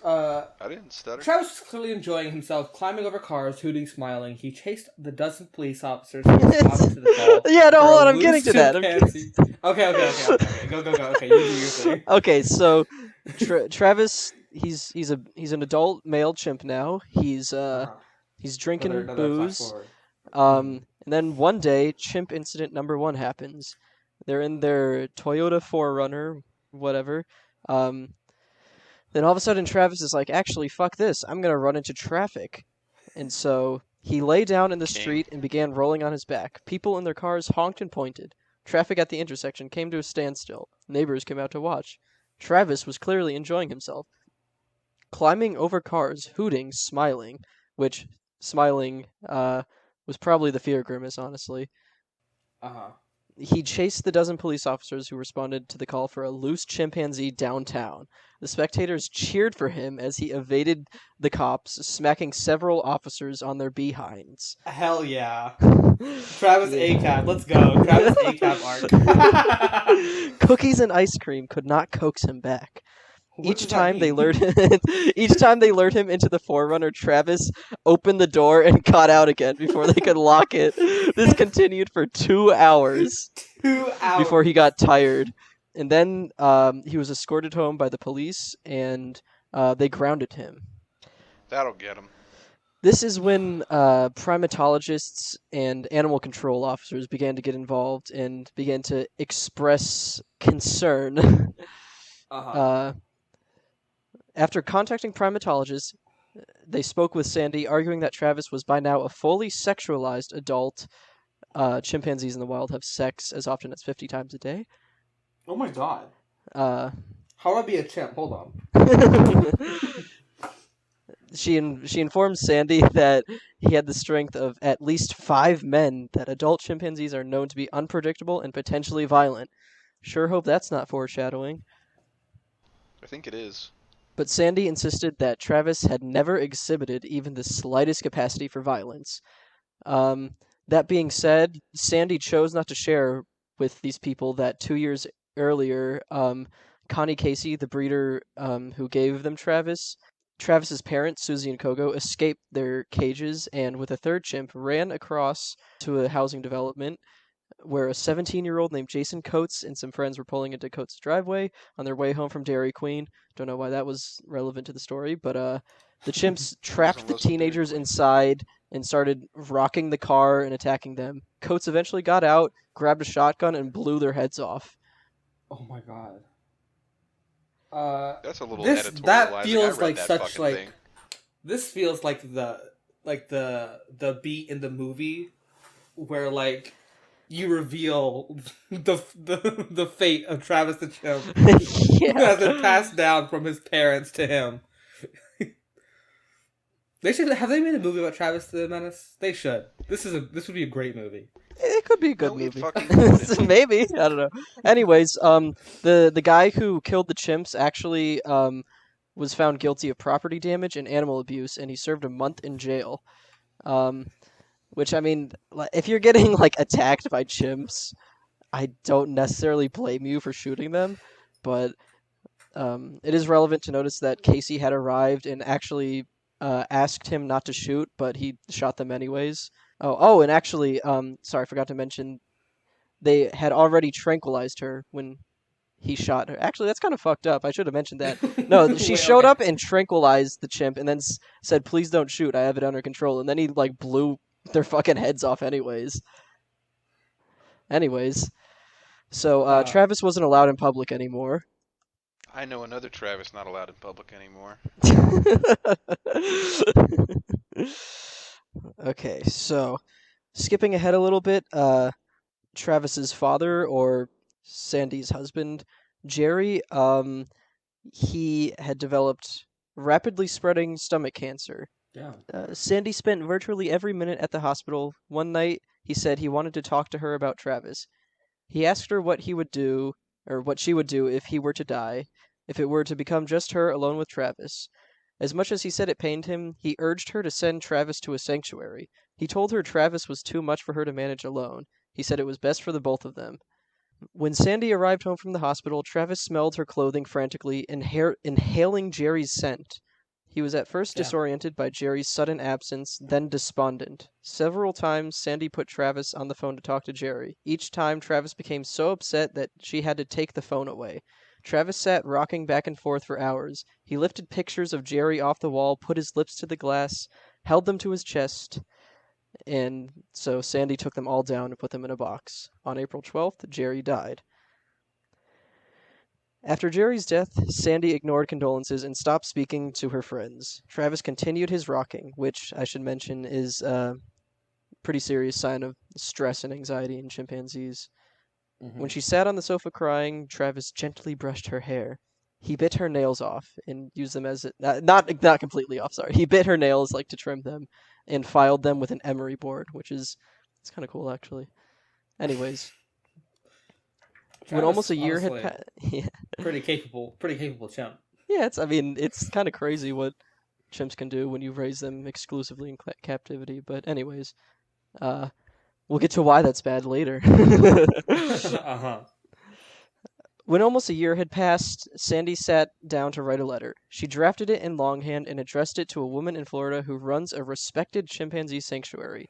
I didn't stutter. Travis was clearly enjoying himself, climbing over cars, hooting, smiling. He chased the dozen police officers who responded to the call. Yeah, no, for hold a on, I'm loose getting to that. chimpanzee. Okay. Go. Okay, you do your thing. Okay, so Travis, he's an adult male chimp now. He's drinking Another flash booze. forward. And then one day, chimp incident number 1 happens. They're in their Toyota 4Runner, whatever. Then all of a sudden, Travis is like, actually, fuck this. I'm going to run into traffic. And so he lay down in the street and began rolling on his back. People in their cars honked and pointed. Traffic at the intersection came to a standstill. Neighbors came out to watch. Travis was clearly enjoying himself. Climbing over cars, hooting, smiling, which, smiling, was probably the fear grimace, honestly. Uh-huh. He chased the dozen police officers who responded to the call for a loose chimpanzee downtown. The spectators cheered for him as he evaded the cops, smacking several officers on their behinds. Hell yeah. Travis ACAB, let's go. Travis ACAB arc. Cookies and ice cream could not coax him back. What Each does that time they mean? lured him into the Forerunner, Travis opened the door and got out again before they could lock it. This continued for 2 hours 2 hours. before he got tired. And then he was escorted home by the police, and they grounded him. That'll get him. This is when primatologists and animal control officers began to get involved and began to express concern. Uh-huh. After contacting primatologists, they spoke with Sandy, arguing that Travis was by now a fully sexualized adult. Chimpanzees in the wild have sex as often as 50 times a day. Oh my god. Uh, How do I be a chimp? Hold on. she informed Sandy that he had the strength of at least 5 men, that adult chimpanzees are known to be unpredictable and potentially violent. Sure hope that's not foreshadowing. I think it is. But Sandy insisted that Travis had never exhibited even the slightest capacity for violence. That being said, Sandy chose not to share with these people that 2 years earlier, Connie Casey, the breeder who gave them Travis's parents, Susie and Kogo, escaped their cages and with a third chimp ran across to a housing development where a 17-year-old named Jason Coates and some friends were pulling into Coates' driveway on their way home from Dairy Queen. Don't know why that was relevant to the story, but the chimps trapped the teenagers inside and started rocking the car and attacking them. Coates eventually got out, grabbed a shotgun, and blew their heads off. Oh my god. That's a little that editorializing. feels I read like that such fucking like thing. this feels like the beat in the movie where like you reveal the fate of Travis the Chimp has been passed down from his parents to him. They should have they made a movie about Travis the Menace? They should. This would be a great movie. It could be a good No, it movie. fucking wouldn't. Maybe. I don't know. Anyways, the guy who killed the chimps actually was found guilty of property damage and animal abuse, and he served a month in jail. Which, I mean, if you're getting like attacked by chimps, I don't necessarily blame you for shooting them, but it is relevant to notice that Casey had arrived and actually asked him not to shoot, but he shot them anyways. Oh, and actually, sorry, I forgot to mention, they had already tranquilized her when he shot her. Actually, that's kind of fucked up. I should have mentioned that. No, she showed up and tranquilized the chimp, and then said, "Please don't shoot. I have it under control." And then he like blew their fucking heads off, anyways. So Travis wasn't allowed in public anymore. I know another Travis not allowed in public anymore. Okay, so skipping ahead a little bit, Travis's father, or Sandy's husband, Jerry, he had developed rapidly spreading stomach cancer. Yeah. Sandy spent virtually every minute at the hospital. One night, he said he wanted to talk to her about Travis. He asked her what he would do, or what she would do if he were to die, if it were to become just her alone with Travis. As much as he said it pained him, he urged her to send Travis to a sanctuary. He told her Travis was too much for her to manage alone. He said it was best for the both of them. When Sandy arrived home from the hospital, Travis smelled her clothing frantically, inhaling Jerry's scent. He was at first disoriented by Jerry's sudden absence, then despondent. Several times, Sandy put Travis on the phone to talk to Jerry. Each time, Travis became so upset that she had to take the phone away. Travis sat rocking back and forth for hours. He lifted pictures of Jerry off the wall, put his lips to the glass, held them to his chest, and so Sandy took them all down and put them in a box. On April 12th, Jerry died. After Jerry's death, Sandy ignored condolences and stopped speaking to her friends. Travis continued his rocking, which, I should mention, is a pretty serious sign of stress and anxiety in chimpanzees. When she sat on the sofa crying, Travis gently brushed her hair. He bit her nails off and used them as not completely off. Sorry, he bit her nails like to trim them, and filed them with an emery board, which is it's kind of cool actually. Anyways, when Travis, almost a year had honestly, passed, yeah, pretty capable chimp. yeah, it's kind of crazy what chimps can do when you raise them exclusively in captivity. But anyways, uh, we'll get to why that's bad later. Uh-huh. When almost a year had passed, Sandy sat down to write a letter. She drafted it in longhand and addressed it to a woman in Florida who runs a respected chimpanzee sanctuary.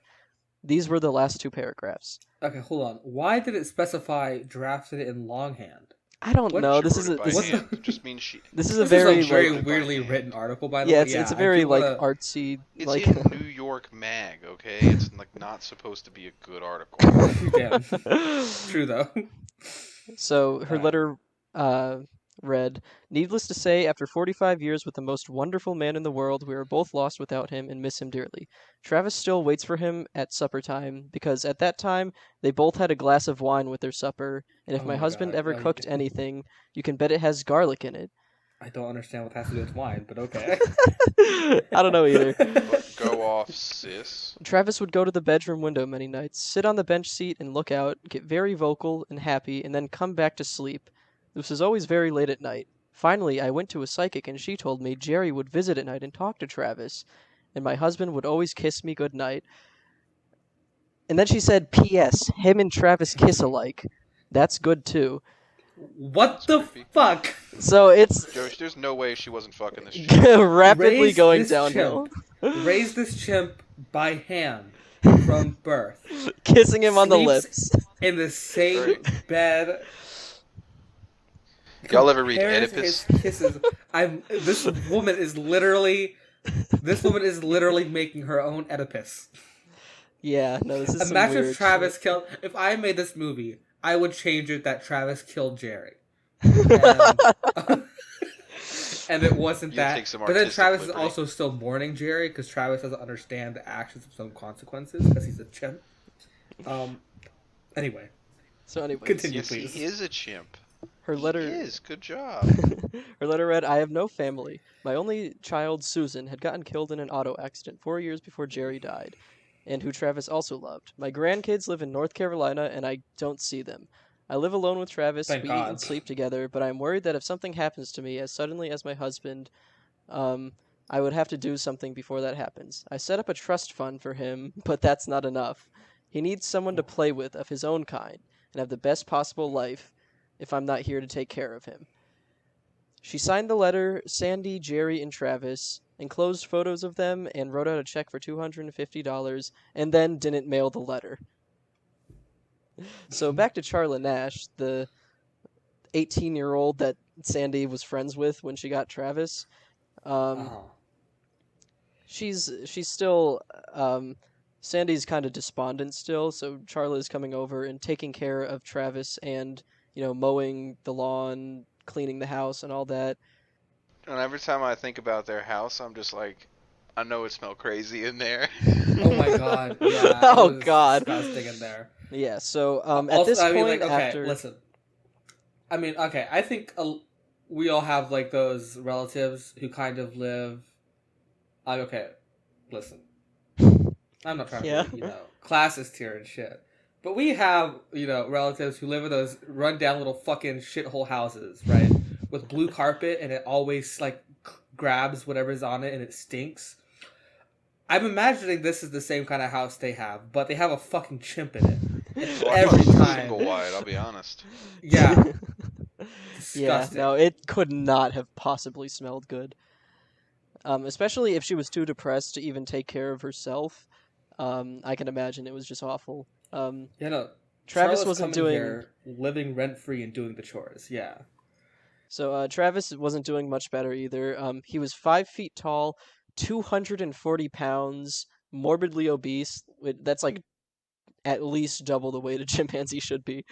These were the last two paragraphs. Okay, hold on. Why did it specify drafted in longhand? I don't What? know. She wrote it by what hand. the- It just means she. This is a This is very a very like weirdly by hand. written article, by the yeah, way. it's a I very do like wanna- artsy It's like in New York Mag, okay? It's like not supposed to be a good article. Damn. True though. So her Alright. letter read, "Needless to say, after 45 years with the most wonderful man in the world, we are both lost without him and miss him dearly. Travis still waits for him at supper time, because at that time they both had a glass of wine with their supper, and if Oh my my husband God. ever Oh, you cooked did- anything, you can bet it has garlic in it." I don't understand what that has to do with wine, but okay. I don't know either. But go off, sis. Travis would go to the bedroom window many nights, sit on the bench seat and look out, get very vocal and happy, and then come back to sleep. This was always very late at night. Finally, I went to a psychic and she told me Jerry would visit at night and talk to Travis, and my husband would always kiss me good night. And then she said, "P.S. Him and Travis kiss alike. That's good too." What That's the creepy. fuck? So it's Josh, there's no way she wasn't fucking this shit. rapidly Raise going this downhill. Raise this chimp by hand from birth. Kissing him on the Sleeps lips. in the same Right. bed. Y'all ever read Compares Oedipus? his kisses. This woman is literally making her own Oedipus. Yeah, no, this is some Imagine weird if Travis shit. killed. If I made this movie, I would change it that Travis killed Jerry. And it wasn't You that. take some But then artistic Travis is liberty. also still mourning Jerry because Travis doesn't understand the actions of some consequences because he's a chimp. Anyway, So anyways, Continue. Yes, please. he is a chimp. her letter He is. Good job. her letter read, "I have no family. My only child, Susan, had gotten killed in an auto accident 4 years before Jerry died, and who Travis also loved. My grandkids live in North Carolina, and I don't see them. I live alone with Travis. Thank We eat and God. sleep together, but I'm worried that if something happens to me as suddenly as my husband, I would have to do something before that happens. I set up a trust fund for him, but that's not enough. He needs someone to play with of his own kind and have the best possible life if I'm not here to take care of him." She signed the letter Sandy, Jerry, and Travis, enclosed photos of them, and wrote out a check for $250, and then didn't mail the letter. So back to Charla Nash, the 18-year-old that Sandy was friends with when she got Travis. Oh. She's still Sandy's kind of despondent still, so Charla is coming over and taking care of Travis and, mowing the lawn, cleaning the house and all that. And every time I think about their house, I'm just like, I know it smelled crazy in there. Oh my God! Yeah. Oh, it was God. Disgusting in there. Yeah, so at Also, this I point mean, like, okay, after listen. I mean, okay, I think we all have like those relatives who kind of live. Okay, listen. I'm not trying Yeah. to be, classist here and shit, but we have relatives who live in those rundown little fucking shithole houses, right? With blue carpet, and it always like grabs whatever's on it, and it stinks. I'm imagining this is the same kind of house they have, but they have a fucking chimp in it. And Well, I every thought it was time. single wide, I'll be honest. Yeah. Yeah, Disgusting. no, it could not have possibly smelled good. Especially if she was too depressed to even take care of herself. I can imagine it was just awful. Yeah, no. Travis Charlotte's wasn't coming doing here, living rent free and doing the chores. Yeah. so. Travis wasn't doing much better either. He was 5 feet tall, 240 pounds, morbidly obese. That's like at least double the weight a chimpanzee should be.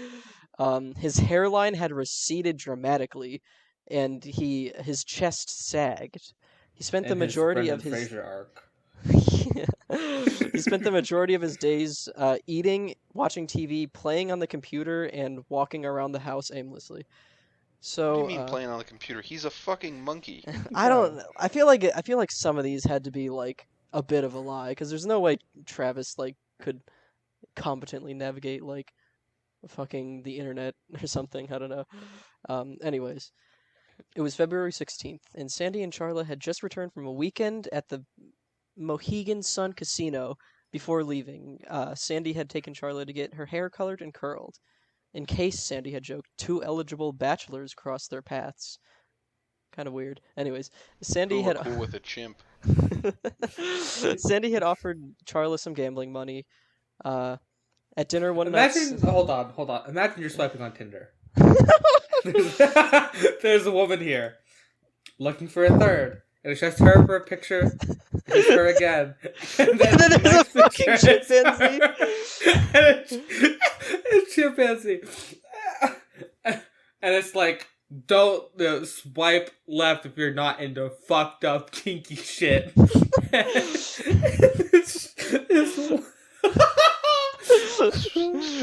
His hairline had receded dramatically, and his chest sagged. He spent the And his majority Brendan of his Fraser arc. he spent the majority of his days eating, watching TV, playing on the computer, and walking around the house aimlessly. So What do you mean playing on the computer? He's a fucking monkey. I don't. I feel like some of these had to be like a bit of a lie, because there's no way Travis like could competently navigate like fucking the internet or something. I don't know. Anyways, it was February 16th, and Sandy and Charla had just returned from a weekend at the Mohegan Sun Casino. Before leaving, Sandy had taken Charla to get her hair colored and curled. In case, Sandy had joked, two eligible bachelors crossed their paths. Kind of weird. Anyways, Sandy Who are had cool with a chimp? Sandy had offered Charla some gambling money. At dinner one night. Hold on. Imagine you're swiping on Tinder. There's a woman here looking for a third, and it's just her for a picture. It's her again, and then there's a fucking chimpanzee. It's chimpanzee, and it's like, don't swipe left if you're not into fucked up kinky shit.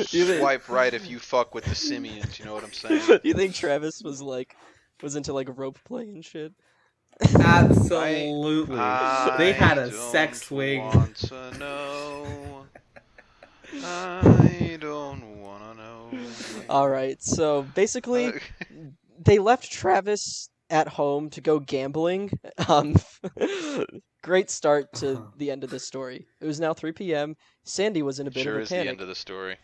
Swipe right if you fuck with the simians, you know what I'm saying? Do you think Travis was into like rope play and shit? Absolutely. They had a sex swing. I don't wanna know. Alright, so basically they left Travis at home to go gambling. Great start to the end of this story. It was now 3 p.m. Sandy was in a bit of a panic. Sure is the end of the story.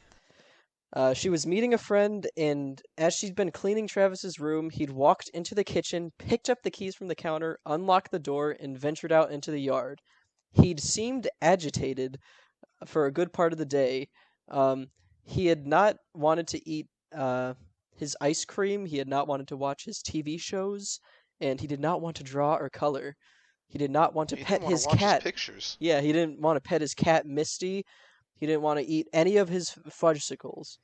She was meeting a friend, and as she'd been cleaning Travis's room, he'd walked into the kitchen, picked up the keys from the counter, unlocked the door, and ventured out into the yard. He'd seemed agitated for a good part of the day. He had not wanted to eat his ice cream, he had not wanted to watch his TV shows, and he did not want to draw or color. He did not want to pet his cat. His pictures. Yeah, he didn't want to pet his cat, Misty. He didn't want to eat any of his fudgesicles.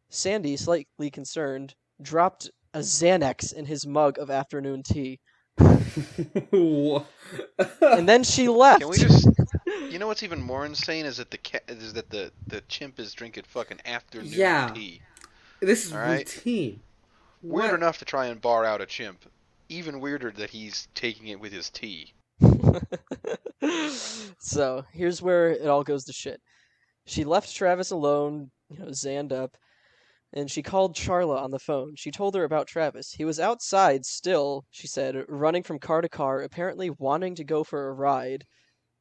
Sandy, slightly concerned, dropped a Xanax in his mug of afternoon tea. And then she left. Can we just... You know what's even more insane is that the chimp is drinking fucking afternoon tea. This is right? routine. Weird enough to try and bar out a chimp. Even weirder that he's taking it with his tea. So, here's where it all goes to shit. She left Travis alone, zanned up, and she called Charla on the phone. She told her about Travis. He was outside still, she said, running from car to car, apparently wanting to go for a ride.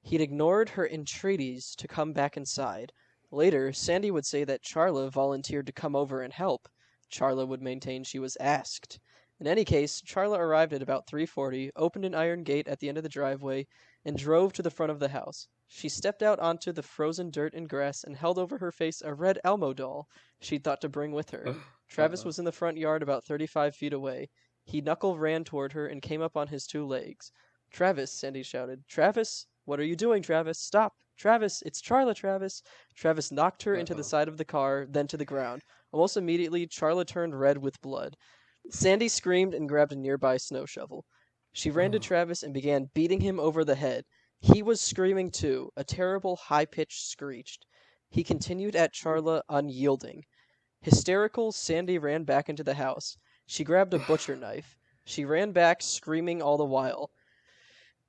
He'd ignored her entreaties to come back inside. Later, Sandy would say that Charla volunteered to come over and help. Charla would maintain she was asked. In any case, Charla arrived at about 3:40, opened an iron gate at the end of the driveway, and drove to the front of the house. She stepped out onto the frozen dirt and grass and held over her face a red Elmo doll she'd thought to bring with her. Travis was in the front yard about 35 feet away. He ran toward her and came up on his two legs. "Travis," Sandy shouted. "Travis? What are you doing, Travis? Stop! Travis! It's Charla, Travis!" Travis knocked her into the side of the car, then to the ground. Almost immediately, Charla turned red with blood. Sandy screamed and grabbed a nearby snow shovel. She ran to Travis and began beating him over the head. He was screaming too, a terrible high-pitched screech. He continued at Charla, unyielding. Hysterical, Sandy ran back into the house. She grabbed a butcher knife. She ran back, screaming all the while.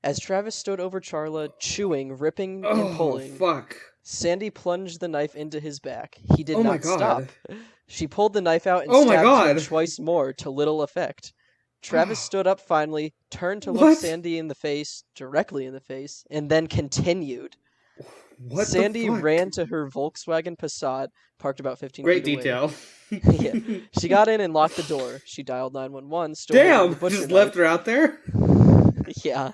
As Travis stood over Charla, chewing, ripping, and pulling, Sandy plunged the knife into his back. He did not stop. She pulled the knife out and stabbed him twice more, to little effect. Travis stood up finally, turned to look Sandy in the face, directly in the face, and then continued. Sandy ran to her Volkswagen Passat, parked about 15 Great feet away. detail. Yeah. She got in and locked the door. She dialed 911. Damn! Just left her out there? Yeah.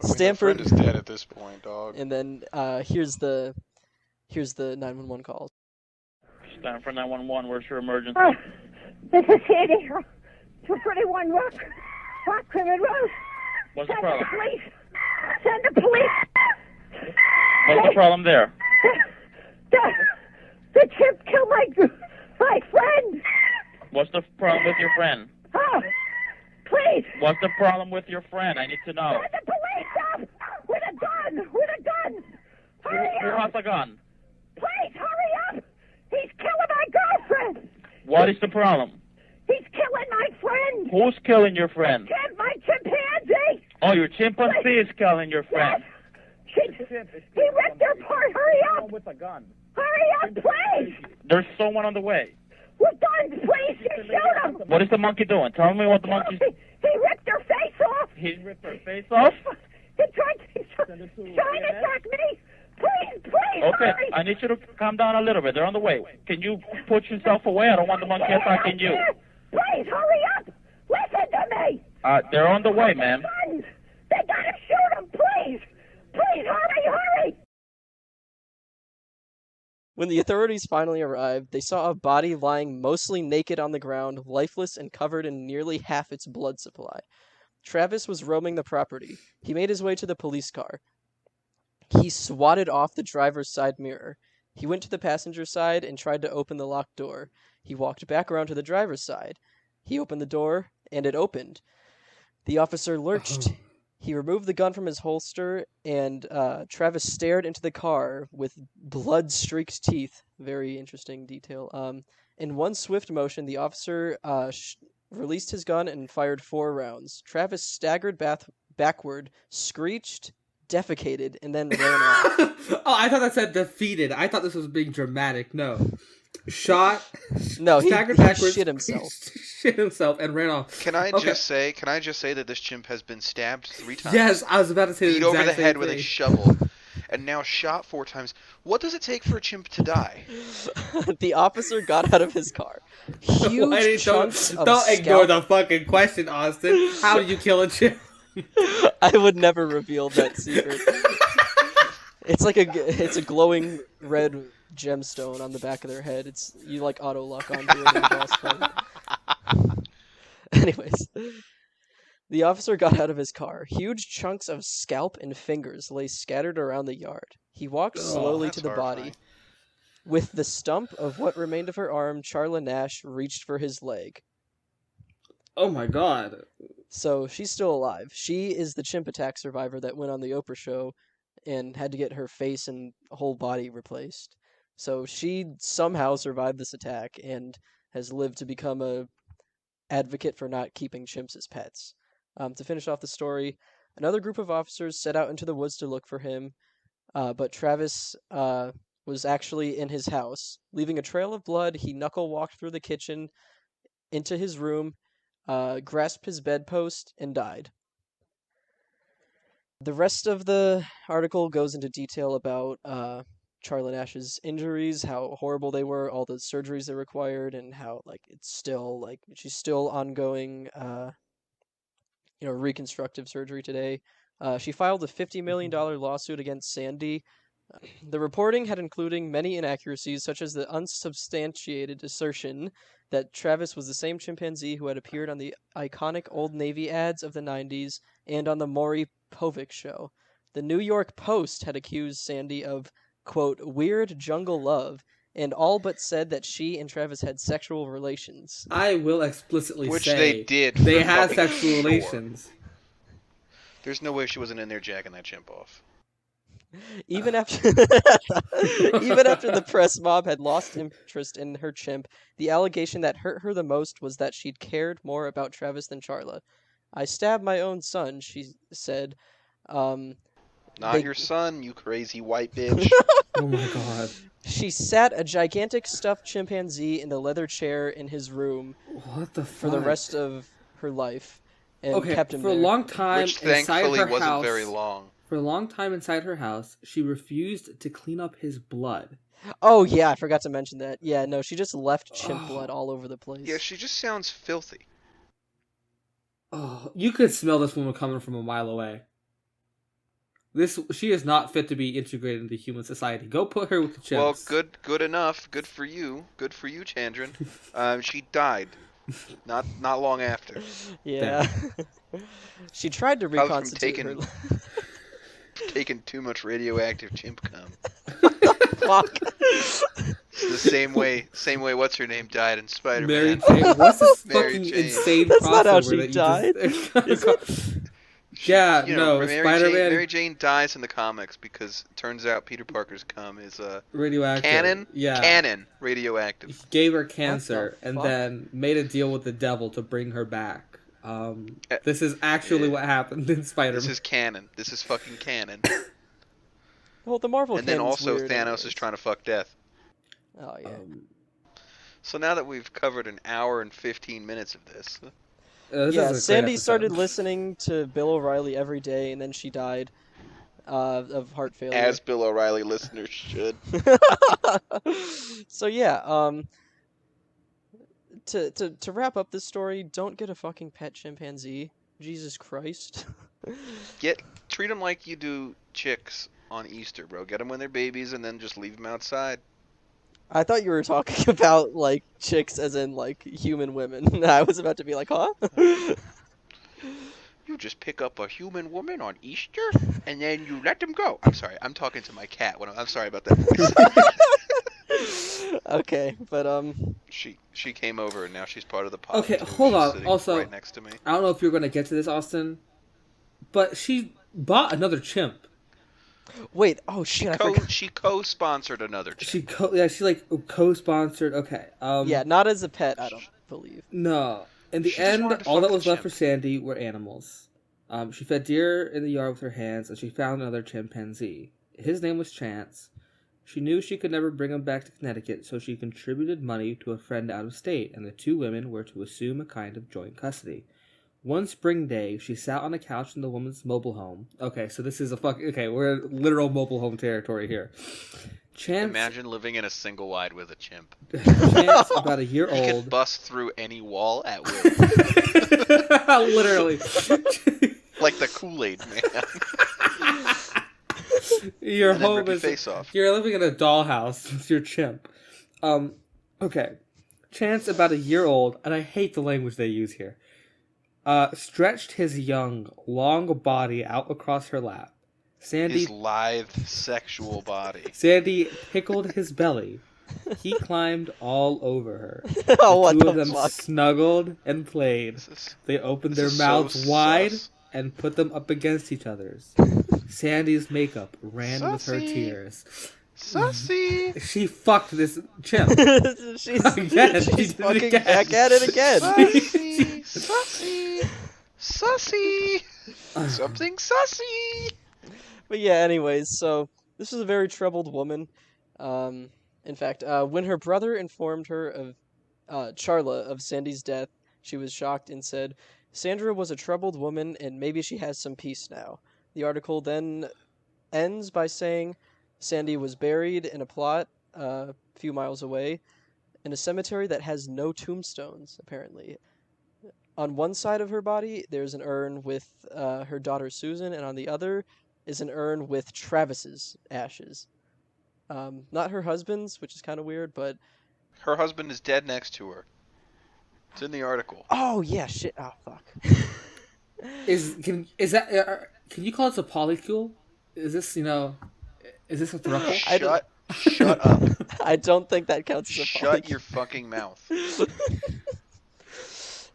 Stanford is dead at this point, dog. And then here's the 911 call. Stanford 911, where's your emergency? This is Sandy. 231 Rockrimmon Road. What's the problem? Send the police. What's the problem there? The chimp killed my friend. What's the problem with your friend? Oh, please. What's the problem with your friend? I need to know. Send the police up with a gun. Hurry Who up. has a gun? Please hurry up. He's killing my girlfriend. What is the problem? He's killing my friend. Who's killing your friend? My chimpanzee. Oh, your chimpanzee is killing your friend. He ripped her apart. Hurry up. With a gun. Hurry up, please. There's someone on the way. With guns, please. Shoot him. What is the monkey doing? Tell me what the monkey's... He ripped her face off. He ripped her face off? He's trying to attack me. Please, Okay, hurry. I need you to calm down a little bit. They're on the way. Can you put yourself away? I don't want the monkey attacking you. Please, hurry up. Listen to me. They're on the way, ma'am. Guns. They gotta shoot him, please. Please, hurry. When the authorities finally arrived, they saw a body lying mostly naked on the ground, lifeless and covered in nearly half its blood supply. Travis was roaming the property. He made his way to the police car. He swatted off the driver's side mirror. He went to the passenger side and tried to open the locked door. He walked back around to the driver's side. He opened the door, and it opened. The officer lurched. He removed the gun from his holster, and Travis stared into the car with blood-streaked teeth. Very interesting detail. In one swift motion, the officer released his gun and fired 4 rounds. Travis staggered backward, screeched, defecated, and then ran off. Oh, I thought that said defeated. I thought this was being dramatic. No. Shot. No, he staggered backwards, shit himself. Shit himself and ran off. Can I just say that this chimp has been stabbed 3 times? Yes, I was about to say the beat over exact the same head with a thing. shovel, and now shot 4 times. What does it take for a chimp to die? The officer got out of his car. Huge chunks of don't ignore scalp. the fucking question, Austin. How do you kill a chimp? I would never reveal that secret. It's a glowing red gemstone on the back of their head. You like auto lock onto it in the boss fight. Anyways, the officer got out of his car. Huge chunks of scalp and fingers lay scattered around the yard. He walked slowly that's to the body. horrifying. With the stump of what remained of her arm, Charla Nash reached for his leg. Oh my god. So she's still alive. She is the chimp attack survivor that went on the Oprah show and had to get her face and whole body replaced. So she somehow survived this attack and has lived to become a advocate for not keeping chimps as pets. To finish off the story, another group of officers set out into the woods to look for him, but Travis was actually in his house. Leaving a trail of blood, he knuckle-walked through the kitchen into his room, grasped his bedpost, and died. The rest of the article goes into detail about Charla Nash's injuries, how horrible they were, all the surgeries they required, and how it's still she's still ongoing reconstructive surgery today. She filed a $50 million lawsuit against Sandy. The reporting had included many inaccuracies, such as the unsubstantiated assertion that Travis was the same chimpanzee who had appeared on the iconic Old Navy ads of the 90s and on the Maury Povich show. The New York Post had accused Sandy of, quote, weird jungle love, and all but said that she and Travis had sexual relations. I will explicitly Which say they did. they for had fucking sexual sure. relations. There's no way she wasn't in there jacking that chimp off. Even after the press mob had lost interest in her chimp, the allegation that hurt her the most was that she'd cared more about Travis than Charla. I stabbed my own son, she said. Not your son, you crazy white bitch. Oh my god. She sat a gigantic stuffed chimpanzee in the leather chair in his room What the fuck? for the rest of her life and kept him for a there. long time Which inside thankfully her wasn't house, very long. For a long time inside her house, she refused to clean up his blood. Oh yeah, I forgot to mention that. Yeah, no, she just left chimp blood all over the place. Yeah, she just sounds filthy. Oh, you could smell this woman coming from a mile away. She is not fit to be integrated into human society. Go put her with the chimps. Well, good enough. Good for you, Chandran. She died. Not long after. Yeah. She tried to Probably from reconstitute her. taking too much radioactive chimp cum. Fuck. It's the same way what's her name died in Spider-Man. Mary Jane. What's this Mary fucking Jane. insane That's not how crossover she that you just... Yeah, no, Spider-Man... Mary Jane dies in the comics because it turns out Peter Parker's cum is radioactive. Canon radioactive. He gave her cancer the and fuck? then made a deal with the devil to bring her back. This is actually Yeah. what happened in Spider-Man. This is canon. This is fucking canon. Well, the Marvel And then canon's also weird Thanos anyways. is trying to fuck Death. Oh yeah. So now that we've covered an hour and 15 minutes of this, This Yeah, is a great Sandy episode. started listening to Bill O'Reilly every day, and then she died of heart failure. as Bill O'Reilly listeners should. So yeah, to wrap up this story, don't get a fucking pet chimpanzee. Jesus Christ. Treat them like you do chicks on Easter, bro. Get them when they're babies and then just leave them outside. I thought you were talking about like chicks as in like human women. I was about to be like, huh? You just pick up a human woman on Easter and then you let them go. I'm sorry. I'm talking to my cat. I'm sorry about that voice. Okay, but She came over and now she's part of the pod. Okay, too. hold She's on. sitting Also, right next to me. I don't know if you're going to get to this, Austin, but she bought another chimp. wait, oh shit, I forgot. She co-sponsored another chick. She like co-sponsored. Okay. Yeah, not as a pet, I don't believe. No. In the She just end, wanted to all fuck that was the left for chimp. Sandy were animals. She fed deer in the yard with her hands, and she found another chimpanzee. His name was Chance. She knew she could never bring him back to Connecticut, so she contributed money to a friend out of state, and the two women were to assume a kind of joint custody. One spring day, she sat on a couch in the woman's mobile home. Okay, so this is we're in literal mobile home territory here. Chance, Imagine living in a single wide with a chimp. Chance, about a year He old. could bust through any wall at will. Literally. Like the Kool-Aid man. Your And then home rip your is face off. You're living in a dollhouse with your chimp. Okay. Chance, about a year old, and I hate the language they use here, stretched his young, long body out across her lap. His lithe, sexual body. Sandy pickled his belly. He climbed all over her. Oh, what Two the of them fuck? snuggled and played. They opened their this is so mouths wide sus. and put them up against each other's. Sandy's makeup ran with her Sussy. tears. Sussy! She fucked this chimp. she's Again, she she's did it fucking again. back at it again. Sussy! Sussy! Sussy! Something sussy! But yeah, anyways, so this is a very troubled woman. In fact, when her brother informed her of Charla of Sandy's death, she was shocked and said, "Sandra was a troubled woman, and maybe she has some peace now." The article then ends by saying Sandy was buried in a plot a few miles away in a cemetery that has no tombstones, apparently. On one side of her body, there's an urn with her daughter Susan, and on the other is an urn with Travis's ashes. Not her husband's, which is kind of weird, but... Her husband is dead next to her. It's in the article. Oh, yeah, shit. Oh, fuck. Can you call this a polycule? Is this a thruple? Shut up. I don't think that counts as a Shut your fucking mouth.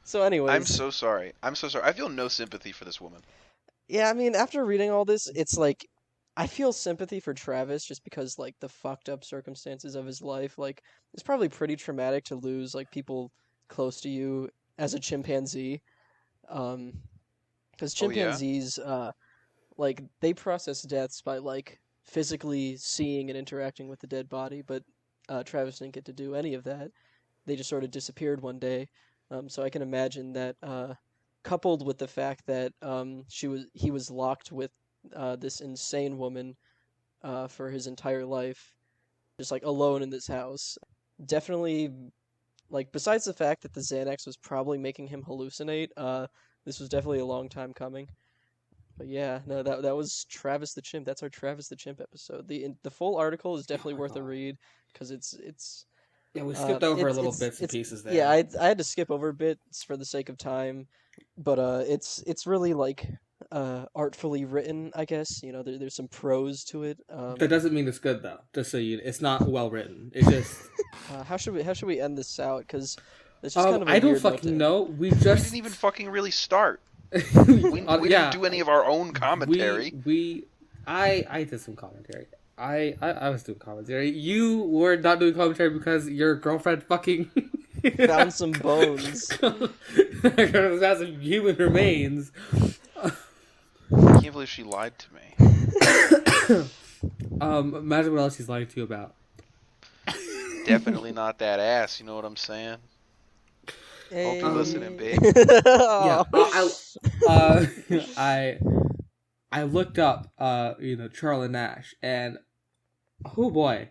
So anyways... I'm so sorry. I feel no sympathy for this woman. Yeah, I mean, after reading all this, it's like... I feel sympathy for Travis just because, like, the fucked up circumstances of his life. Like, it's probably pretty traumatic to lose, like, people close to you as a chimpanzee. Because chimpanzees, like, they process deaths by, like, physically seeing and interacting with the dead body, but Travis didn't get to do any of that. They just sort of disappeared one day. So I can imagine that, coupled with the fact that he was locked with this insane woman for his entire life, just like alone in this house. Definitely, like, besides the fact that the Xanax was probably making him hallucinate, this was definitely a long time coming. But yeah, no, that was Travis the Chimp. That's our Travis the Chimp episode. The full article is definitely worth a read because it's Yeah, we skipped over little bits and pieces there. Yeah, I had to skip over bits for the sake of time, but it's really like artfully written, I guess. You know, there's some prose to it. That doesn't mean it's good though. Just so it's not well written. It's just how should we end this out? Because it's just kind of a I don't weird note fucking to know. We We just didn't even fucking really start. we We didn't do any of our own commentary. I did some commentary. I was doing commentary. You were not doing commentary because your girlfriend fucking Found some bones. Found some human remains. I can't believe she lied to me. Imagine what else he's lying to you about. Definitely not that ass. You know what I'm saying? Hope you're listening, babe. Yeah, I looked up, Charlie Nash, and oh boy,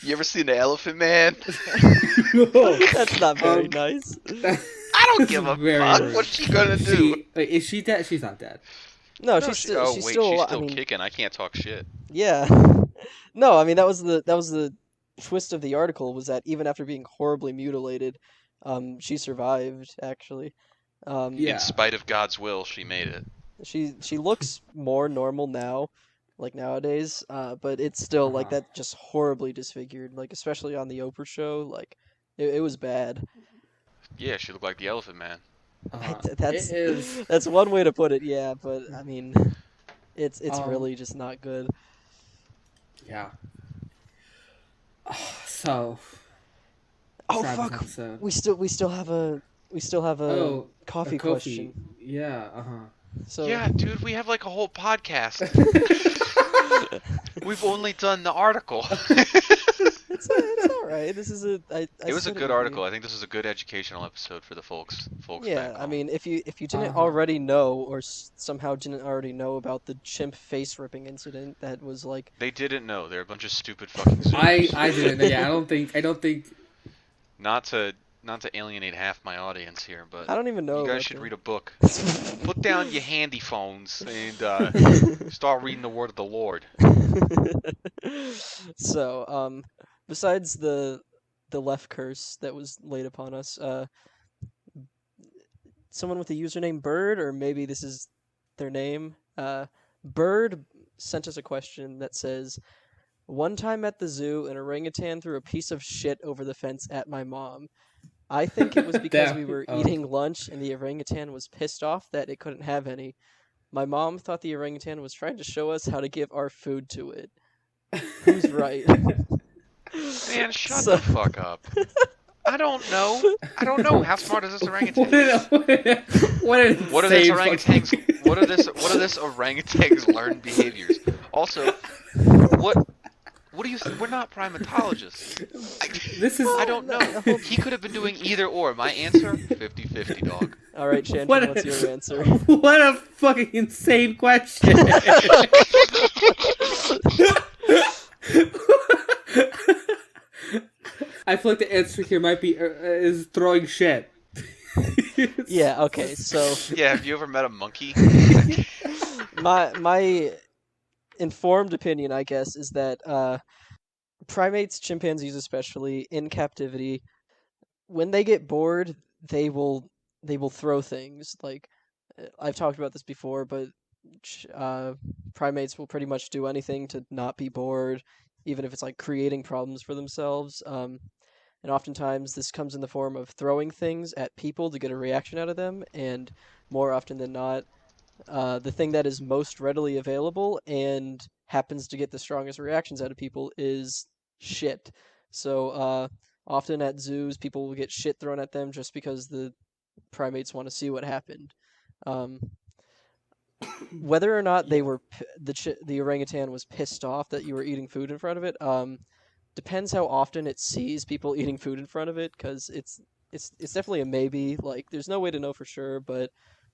You ever seen the Elephant Man? That's not very nice. I don't give a fuck. rude. What's she gonna do? Is she dead? She's not dead. No, No, she's still. oh she's wait, still. she's I still mean, kicking. I can't talk shit. yeah. No, I mean that was the twist of the article was that even after being horribly mutilated, she survived actually. Yeah. In spite of God's will, she made it. She looks more normal now, like nowadays. But it's still like that, just horribly disfigured. Like especially on the Oprah show, like it was bad. Yeah, she looked like the Elephant Man. That's It is. that's one way to put it. Yeah, but I mean, it's really just not good. Yeah. So. Oh Travis fuck! episode. We still have a coffee a question. Yeah. So Yeah, dude, we have like a whole podcast. We've only done the article. it's all right. This is a. It was a good article. I think this was a good educational episode for the folks. Yeah, back I home. mean, if you didn't already know, or somehow didn't already know about the chimp face ripping incident, that was like. They didn't know. They're a bunch of stupid fucking. I didn't. Yeah, I don't think. Not to alienate half my audience here, but I don't even know. you guys should read a book. Put down your handy phones and start reading the word of the Lord. So, besides the left curse that was laid upon us, someone with the username Bird, or maybe this is their name, Bird sent us a question that says, "One time at the zoo, an orangutan threw a piece of shit over the fence at my mom. I think it was because we were eating lunch and the orangutan was pissed off that it couldn't have any. My mom thought the orangutan was trying to show us how to give our food to it. Who's right?" Man, shut the fuck up. I don't know. How smart is this orangutan? What are this orangutan's learned behaviors? Also, what do you we're not primatologists. I don't know. He could have been doing either or. My answer, 50-50, dog. All right, Shanton, what's your answer? What a fucking insane question. I feel like the answer here might be is throwing shit. Yeah, okay, so Yeah, have you ever met a monkey? my informed opinion, I guess, is that primates, chimpanzees especially, in captivity, when they get bored, they will throw things. Like I've talked about this before, but primates will pretty much do anything to not be bored, even if it's like creating problems for themselves. And oftentimes this comes in the form of throwing things at people to get a reaction out of them, and more often than not, the thing that is most readily available and happens to get the strongest reactions out of people is shit. So often at zoos, people will get shit thrown at them just because the primates want to see what happened. Whether or not they were the orangutan was pissed off that you were eating food in front of it, depends how often it sees people eating food in front of it, because it's definitely a maybe. Like there's no way to know for sure, but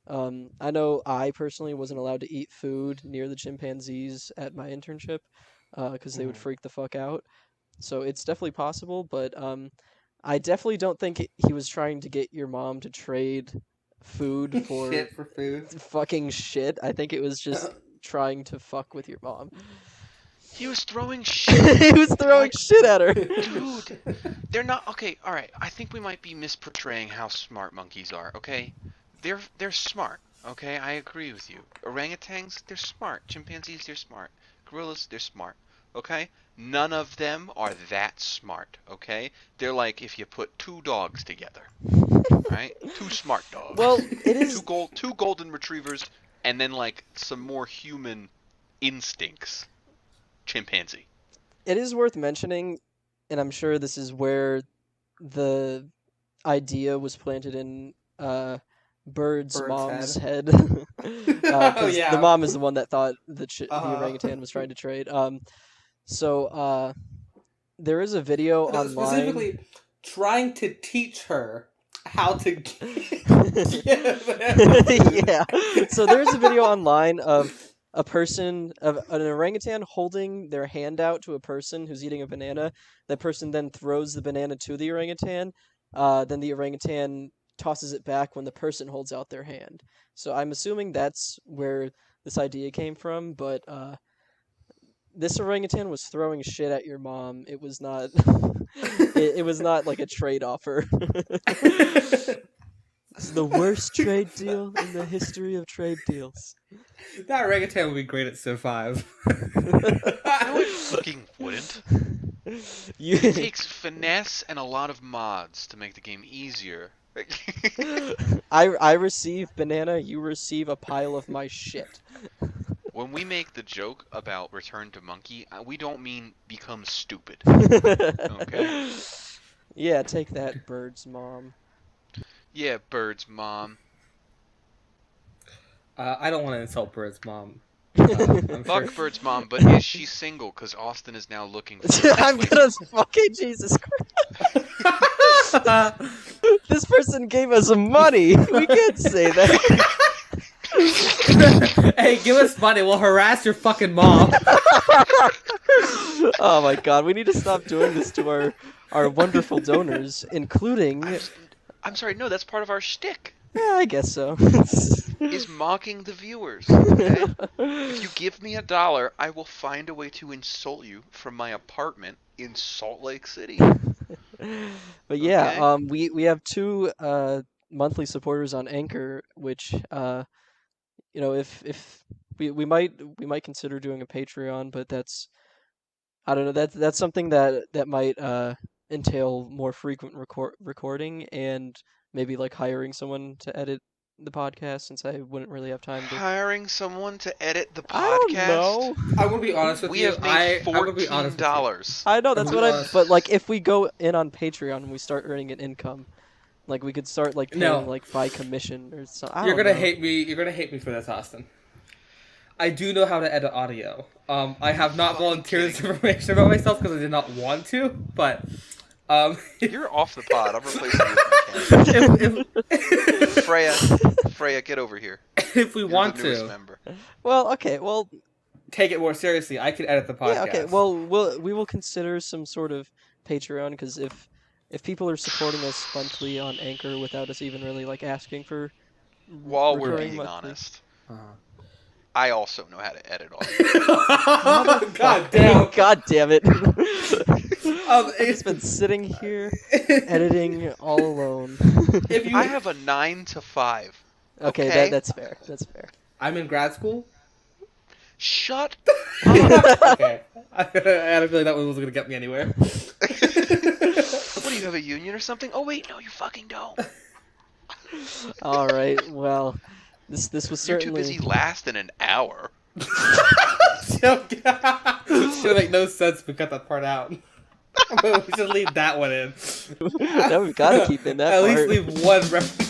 I know I personally wasn't allowed to eat food near the chimpanzees at my internship because they would freak the fuck out. So it's definitely possible, but I definitely don't think he was trying to get your mom to trade food for shit for food. Fucking shit. I think it was just trying to fuck with your mom. He was throwing shit. He was throwing shit at her. Dude, they're not okay. All right, I think we might be misportraying how smart monkeys are. Okay, they're smart. Okay, I agree with you. Orangutans, they're smart. Chimpanzees, they're smart. Gorillas, they're smart. Okay, none of them are that smart. Okay, they're like if you put two dogs together. Right, two smart dogs. Well, it is two golden retrievers, and then like some more human instincts. Chimpanzee. It is worth mentioning, and I'm sure this is where the idea was planted in Bird's mom's head. Oh, 'Cause yeah. the mom is the one that thought the Uh-huh. orangutan was trying to trade. So there is a video No, online. specifically trying to teach her how to Yeah. So there's a video online of an orangutan holding their hand out to a person who's eating a banana. That person then throws the banana to the orangutan. Then the orangutan tosses it back when the person holds out their hand. So I'm assuming that's where this idea came from, but this orangutan was throwing shit at your mom. It was not it was not like a trade offer. It's the worst trade deal in the history of trade deals. That orangutan would be great at Civ 5. No, it fucking wouldn't. It takes finesse and a lot of mods to make the game easier. I receive banana, you receive a pile of my shit. When we make the joke about Return to Monkey, we don't mean become stupid. Okay? Yeah, take that, Bird's mom. Yeah, Bird's mom. I don't want to insult Bird's mom. Fuck Bird's mom, but is she single? Because Austin is now looking for her. I'm gonna fucking Jesus Christ. This person gave us money. We can't say that. Hey, give us money. We'll harass your fucking mom. Oh my god, we need to stop doing this to our wonderful donors, including... I'm sorry, no, that's part of our shtick. Yeah, I guess so. Is mocking the viewers. Okay? If you give me $1, I will find a way to insult you from my apartment in Salt Lake City. But yeah, Okay. we have 2 monthly supporters on Anchor, which if we might consider doing a Patreon, but that's, I don't know, that's something that might entail more frequent recording and maybe like hiring someone to edit the podcast, since I wouldn't really have time to. Hiring someone to edit the podcast? I don't know. I'm gonna be honest with We you. have made I'm gonna be honest with you. $14. I know, that's I'm what gonna- but like if we go in on Patreon and we start earning an income, like we could start like paying No. like by commission or something. You're gonna hate me. You're gonna hate me for this, Austin. I do know how to edit audio. I have not volunteered this information about myself because I did not want to, but You're off the pod. I'm replacing you with Mechanic. Freya, get over here. if we You're want the newest to member. Well, okay, well, take it more seriously, I could edit the podcast. yeah, okay. Well, we will consider some sort of Patreon, because if people are supporting us monthly on Anchor without us even really like asking for While we're recurring being monthly- honest, Uh-huh. I also know how to edit audio. God damn. God damn it! I've It's just been sitting here editing all alone. If you, I have a 9 to 5. Okay, Okay. that's fair. That's fair. I'm in grad school. Shut Okay, I had a feeling that one was gonna get me anywhere. What do you have, a union or something? Oh wait, no, you fucking don't. All right. Well, this was You're too certainly. busy lasting an hour. Should make no sense if we cut that part out. We should leave that one in. No, we've got to keep in that At part. least leave one reference